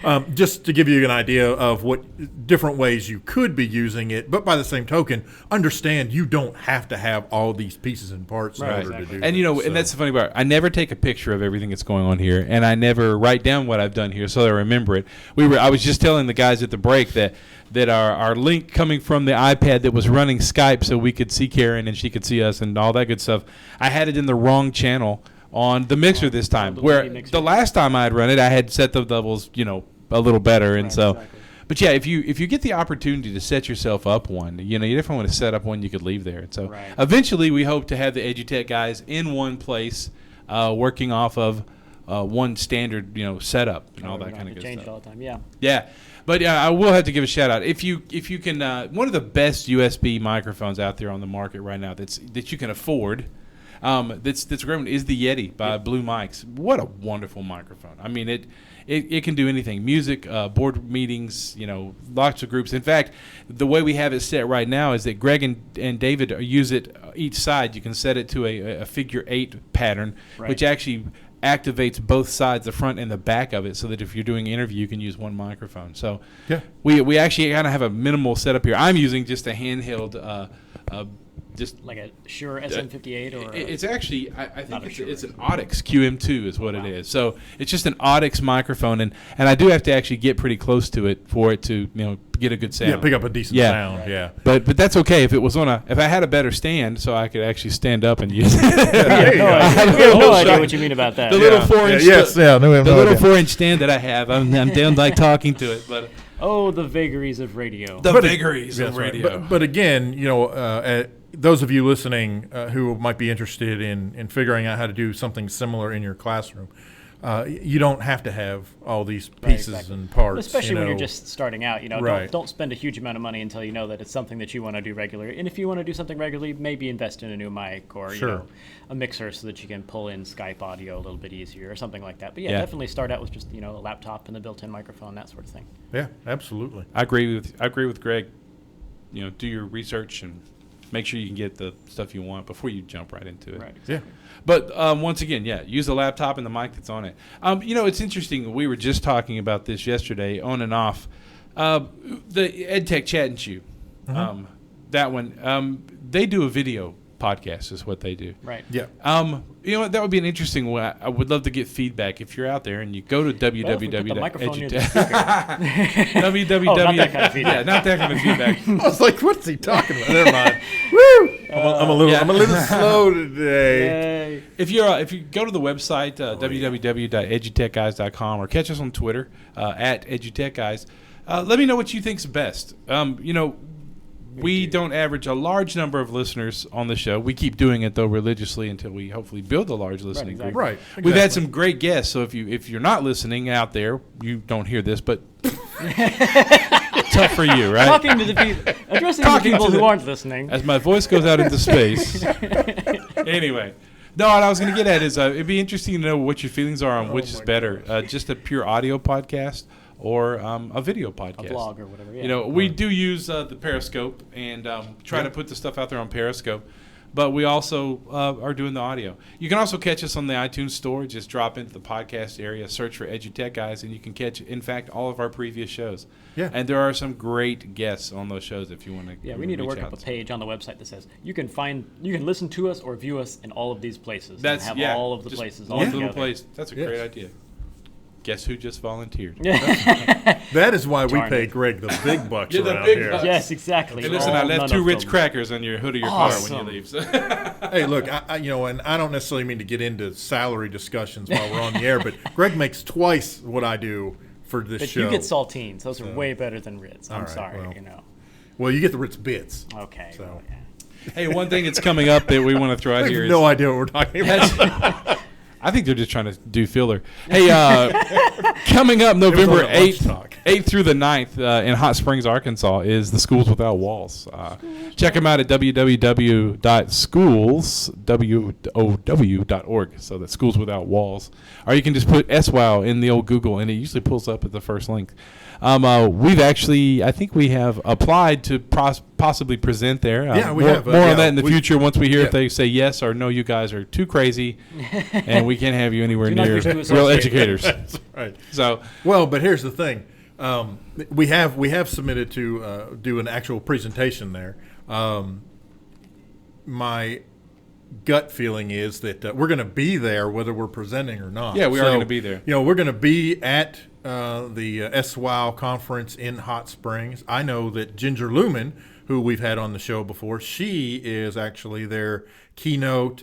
today. Just to give you an idea of what different ways you could be using it, but by the same token, understand you don't have to have all these pieces and parts in order to do. And this, and that's the funny part. I never take a picture of everything that's going on here, and I never write down what I've done here so that I remember it. I was just telling the guys at the break that our link coming from the iPad that was running Skype so we could see Karen and she could see us and all that good stuff. I had it in the wrong channel on the mixer this time. the Where MIDI mixer. the last time I had run it, I had set the levels, a little better, and Right, so. exactly. But yeah, if you get the opportunity to set yourself up one, you definitely want to set up one you could leave there. And so Right. eventually we hope to have the EduTech guys in one place, working off of one standard, setup and all You that don't kind have of to good change stuff. it all the time. Yeah. Yeah, but I will have to give a shout out if you can. One of the best USB microphones out there on the market right now that you can afford. That's great is the Yeti by Blue Mics. What a wonderful microphone! I mean, it can do anything: music, board meetings, lots of groups. In fact, the way we have it set right now is that Greg and David use it each side. You can set it to a figure 8 pattern, Right. which actually activates both sides, the front and the back of it, so that if you're doing an interview, you can use one microphone. So Yeah. we actually kind of have a minimal setup here. I'm using just a handheld, just Like a Shure SM58 or it's actually I Not think a it's Shure. an Audix QM2 is what it is. So it's just an Audix microphone, and I do have to actually get pretty close to it for it to get a good sound. Yeah, pick up a decent Yeah. sound. Right. Yeah. But that's okay if it was if I had a better stand so I could actually stand up and use it. There you no go. idea. We have no idea what you mean about that. The little 4-inch Yes. Yeah. No, we have the no little idea. 4-inch stand that I have. I'm down like talking to it, but Oh, the vagaries of radio. the But it- vagaries of That's right. radio. But again, those of you listening who might be interested in figuring out how to do something similar in your classroom, you don't have to have all these pieces exactly. and parts. Especially when you're just starting out, Right. don't spend a huge amount of money until you know that it's something that you want to do regularly. And if you want to do something regularly, maybe invest in a new mic or Sure. a mixer so that you can pull in Skype audio a little bit easier or something like that. But yeah, Yeah. definitely start out with just a laptop and the built-in microphone, that sort of thing. Yeah, absolutely. I agree with Greg. Do your research and make sure you can get the stuff you want before you jump right into it. Right. Yeah. But once again, use the laptop and the mic that's on it. It's interesting. We were just talking about this yesterday, on and off. The EdTech-Chat-N-Chew, that one. They do a video podcast, is what they do. Right. Yeah. That would be an interesting one. I would love to get feedback if you're out there and you go to Well, if we put the microphone near the speaker. www. Oh, not that kind of feedback. Yeah, not that kind of feedback. I was like, "What's he talking about?" Never mind. Woo! I'm a little yeah. I'm a little slow today. Yay. If you go to the website www.edutechguys.com or catch us on Twitter at EduTechGuys, let me know what you think's best. we don't average a large number of listeners on the show. We keep doing it though religiously until we hopefully build a large listening group. Right. We've had exactly. some great guests. So if you're not listening out there, you don't hear this, but tough for you, right? Talking to the people, addressing Talking the people to who the- aren't listening. As my voice goes out into space. Anyway. No, what I was going to get at is it'd be interesting to know what your feelings are on which is better, just a pure audio podcast or a video podcast. A blog or whatever. Yeah. You know, we do use the Periscope and try to put the stuff out there on Periscope, but we also are doing the audio. You can also catch us on the iTunes store. Just drop into the podcast area, search for EduTechGuys, and you can catch, in fact, all of our previous shows. Yeah. And there are some great guests on those shows if you want to. Yeah, we need to work up a page on the website that says you can listen to us or view us in all of these places. That's and have all of the just places all all little together. place. That's a great idea. Guess who just volunteered? That is why we Darn pay it. Greg the big bucks Yeah, the around big here. bucks. Yes, exactly. Hey, listen, All- I none left 2 of Ritz them. crackers on your hood of your Awesome. car when you leave. So. Hey, look, I and I don't necessarily mean to get into salary discussions while we're on the air, but Greg makes twice what I do for this But show. you get saltines. Those are way better than Ritz. I'm All right, sorry, well. you know. Well, you get the Ritz bits. Okay. So. well, yeah. Hey, one thing that's coming up that we want to throw I out have here is no idea what we're talking about. I think they're just trying to do filler. Hey, coming up November It was on the lunch 8th, talk. 8th through the 9th in Hot Springs, Arkansas, is the Schools Without Walls. Check them out at www.schools.org. So that's Schools Without Walls. Or you can just put SWOW in the old Google, and it usually pulls up at the first link. We've actually, I think we have applied to possibly present there. Yeah, we more, have, more yeah, on that in the we- future once we hear yeah. if they say yes or no, you guys are too crazy, and we can't have you anywhere Do not near wish to real associate. educators. That's right. So Well, but here's the thing. We have submitted to do an actual presentation there. My gut feeling is that we're going to be there whether we're presenting or not. Yeah, we are So, gonna be there. You know, we're going to be at the SWOW conference in Hot Springs. I know that Ginger Lumen, who we've had on the show before, she is actually their keynote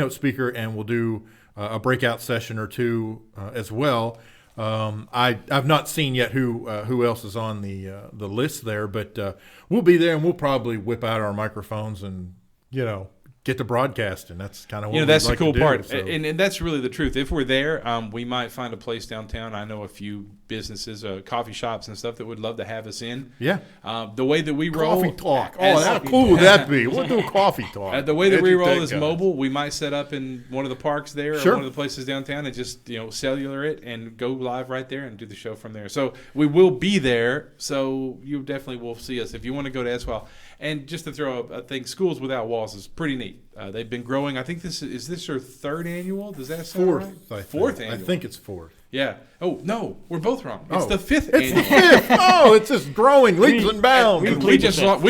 speaker, and will do a breakout session or two as well. I've not seen yet who else is on the list there, but we'll be there, and we'll probably whip out our microphones and get to broadcasting. That's kind of what that's we'd the like cool to do, part, so. and that's really the truth. If we're there, we might find a place downtown. I know a few businesses, coffee shops and stuff that would love to have us in. Yeah. The way that we roll, Coffee talk. Oh, as- how cool would that be? We'll do coffee talk. the way that we roll EduTech is guys. mobile. We might set up in one of the parks there Sure. or one of the places downtown and just cellular it and go live right there and do the show from there. So we will be there. So you definitely will see us if you want to go to SWOW. And just to throw a thing, Schools Without Walls is pretty neat. They've been growing. I think this is their third annual. Does that sound Fourth, right? I think. Fourth I annual. think it's fourth. Yeah. Oh no, we're both wrong. It's Oh. the fifth It's annual. the fifth. Oh, it's just growing leaps and bounds. We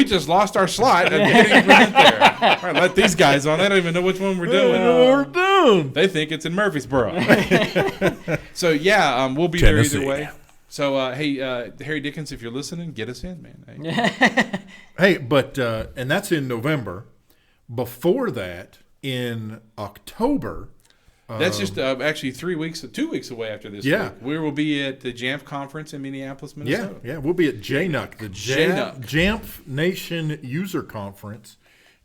just lost our slot and getting present there. All right, let these guys on. They don't even know which one we're doing. We're done. They think it's in Murfreesboro. So yeah, we'll be there Tennessee. either way. So hey, Harry Dickens, if you're listening, get us in, man. Hey. Hey, but and that's in November. Before that, in October. That's just actually 2 weeks away after this Yeah. week. We will be at the JAMF conference in Minneapolis, Yeah, Minnesota. yeah, we'll be at JNUC, the JNUC. JAMF Nation User Conference,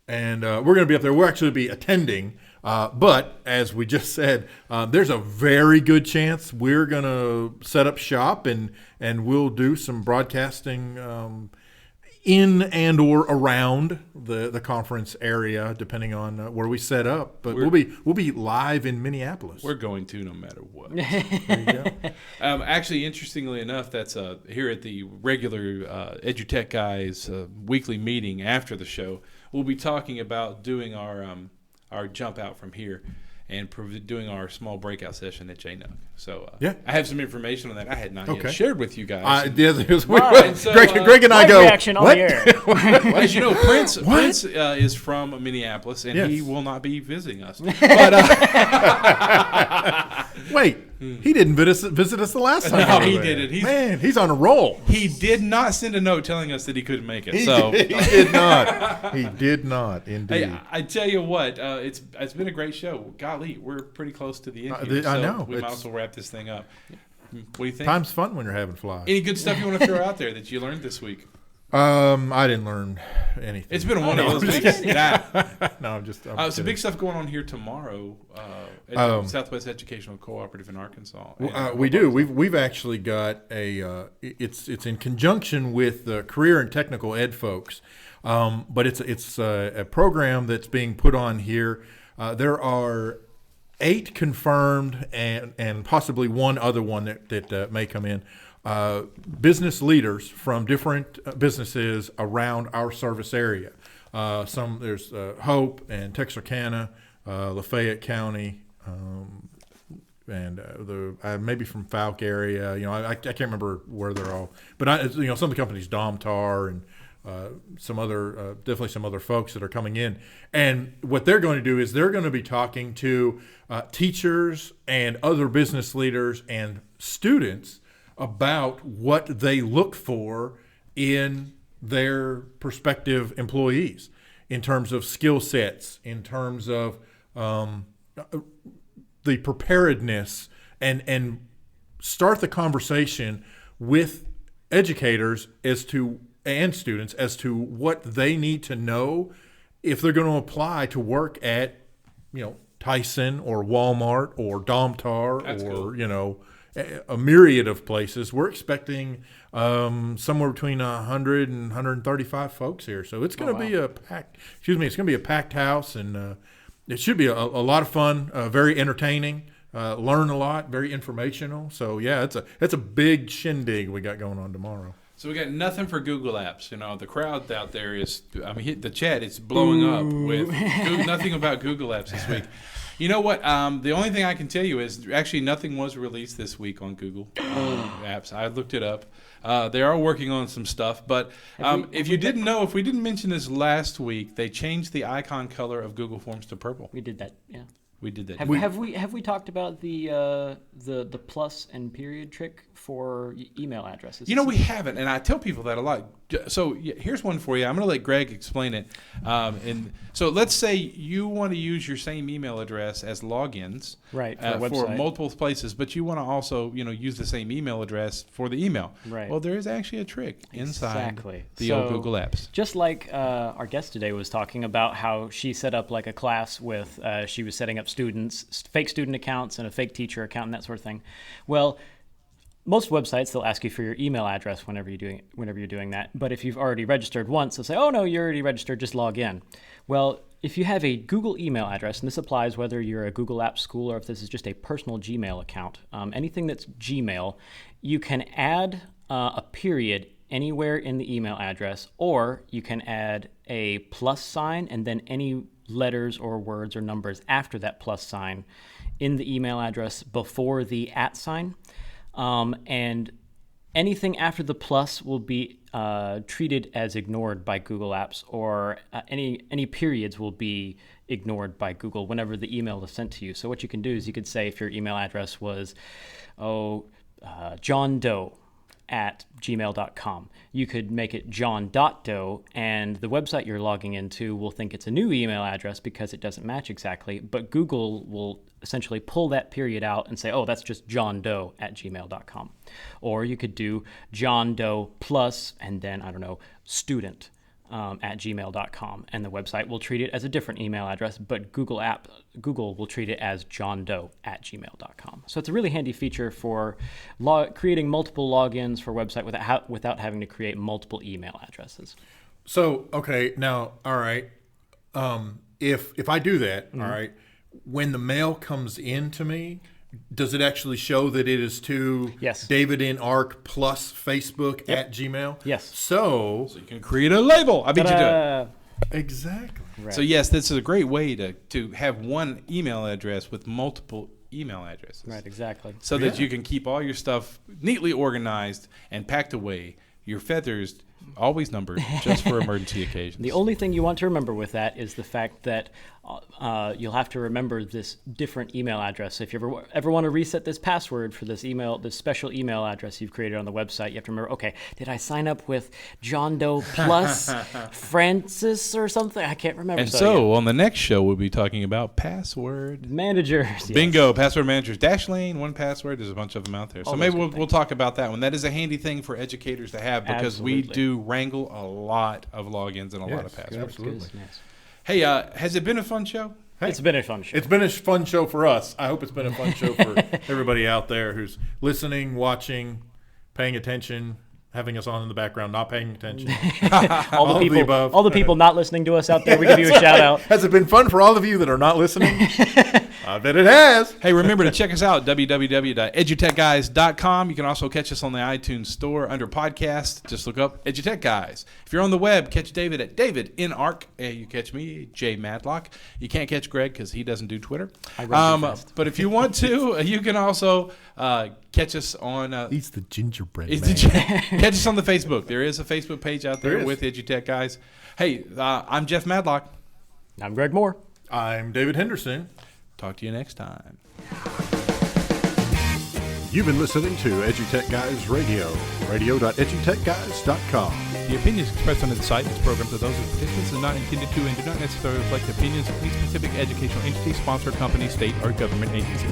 and we're going to be up there. We'll actually be attending, but as we just said, there's a very good chance we're going to set up shop and we'll do some broadcasting in and or around the conference area, depending on where we set up. But we'll be live in Minneapolis. We're going to no matter what. There you go. Actually, interestingly enough, that's here at the regular EduTechGuys weekly meeting after the show. We'll be talking about doing our jump out from here and doing our small breakout session at JNUC. So Yeah. I have some information on that I had not Okay. yet shared with you guys. Greg, so, Greg and I Live go. reaction on "What?" the air. As you know, Prince is from Minneapolis, and Yes. he will not be visiting us. But Wait, he didn't visit us the last time. No, we were he there. didn't. Man, he's on a roll. he did not send a note telling us that he couldn't make it. He So did not. He did not, indeed. hey, I tell you what, it's been a great show. Golly, we're pretty close to the end. I Here, I so know. We might It's- as well wrap this thing up. What do you think? Time's fun when you're having flies. Any good stuff you want to throw out there that you learned this week? I didn't learn anything. It's been one of those weeks. No, I'm some kidding. big stuff going on here tomorrow at Southwest Educational Cooperative in Arkansas. We do. We've actually got it's in conjunction with the career and technical ed folks, but it's a program that's being put on here. There are 8 confirmed and possibly one other one that may come in. Business leaders from different businesses around our service area. There's Hope and Texarkana, Lafayette County, and maybe from Falk area. I can't remember where they're all, but some of the companies, Domtar and definitely some other folks that are coming in. And what they're going to do is they're going to be talking to teachers and other business leaders and students about what they look for in their prospective employees in terms of skill sets, in terms of the preparedness, and start the conversation with educators and students as to what they need to know if they're going to apply to work at, Tyson or Walmart or Domtar. That's or, cool. A myriad of places. We're expecting somewhere between 100 and 135 folks here. So it's going to be it's going to be a packed house, and it should be a lot of fun, very entertaining, learn a lot, very informational. So yeah, it's a big shindig we got going on tomorrow. So we got nothing for Google Apps. The crowd out there is, the chat is blowing up with nothing about Google Apps this week. You know what? The only thing I can tell you is actually nothing was released this week on Google Apps. I looked it up. They are working on some stuff, but if you didn't know, if we didn't mention this last week, they changed the icon color of Google Forms to purple. We did that, yeah. We did that. Have we talked about the plus and period trick for email addresses? We haven't, and I tell people that a lot. So here's one for you. I'm going to let Greg explain it. And so let's say you want to use your same email address as logins, right, for multiple places, but you want to also use the same email address for the email. Right. Well, there is actually a trick inside the so, old Google Apps. Just like our guest today was talking about how she set up like a class with she was setting up fake student accounts and a fake teacher account and that sort of thing. Well, most websites, they'll ask you for your email address whenever you're doing that. But if you've already registered once, they'll say, oh, no, you're already registered, just log in. Well, if you have a Google email address, and this applies whether you're a Google Apps school or if this is just a personal Gmail account, anything that's Gmail, you can add a period anywhere in the email address, or you can add a plus sign and then any letters or words or numbers after that plus sign in the email address before the @ sign. And anything after the plus will be treated as ignored by Google Apps, or any periods will be ignored by Google whenever the email is sent to you. So what you can do is you could say if your email address was, John Doe @gmail.com. You could make it john.doe, and the website you're logging into will think it's a new email address because it doesn't match exactly, but Google will essentially pull that period out and say, oh, that's just John Doe @gmail.com. Or you could do John Doe plus, and then, student @gmail.com, and the website will treat it as a different email address, but Google will treat it as johndoe @gmail.com. So it's a really handy feature for creating multiple logins for a website without having to create multiple email addresses. So, okay, now, all right, if I do that, all right, when the mail comes in to me, does it actually show that it is to Yes. David N. Ark plus Facebook @Gmail? Yes. So you can create a label. I beat you to it. Exactly. Right. So yes, this is a great way to have one email address with multiple email addresses. Right, exactly. So that you can keep all your stuff neatly organized and packed away. Your feathers always numbered just for emergency occasions. The only thing you want to remember with that is the fact that you'll have to remember this different email address. So if you ever want to reset this password for this special email address you've created on the website, you have to remember, okay, did I sign up with John Doe plus Francis or something? I can't remember. And so on the next show, we'll be talking about password managers. Yes. Bingo, password managers. Dashlane, 1Password. There's a bunch of them out there. So All maybe those good we'll talk about that one. That is a handy thing for educators to have because we do do wrangle a lot of logins and a lot of passwords. Absolutely. Yes. Hey, has it been a fun show? Hey, It's been a fun show. It's been a fun show for us. I hope it's been a fun show for everybody out there who's listening, watching, paying attention, having us on in the background, not paying attention. all of the above. all the people not listening to us out there, we give you a shout out. Has it been fun for all of you that are not listening? I bet it has. Hey, remember to check us out, www.edutechguys.com. You can also catch us on the iTunes store under podcast. Just look up EduTech Guys. If you're on the web, catch David at David in Arc. You catch me, Jay Madlock. You can't catch Greg because he doesn't do Twitter. I run too fast. But if you want to, you can also catch us on... He's the gingerbread catch us on the Facebook. There is a Facebook page out there There is. with EduTech Guys. Hey, I'm Jeff Madlock. I'm Greg Moore. I'm David Henderson. Talk to you next time. You've been listening to EduTech Guys Radio, radio.edutechguys.com. The opinions expressed on the site and its programs are those of participants and not intended to and do not necessarily reflect the opinions of any specific educational entity, sponsor, company, state, or government agency.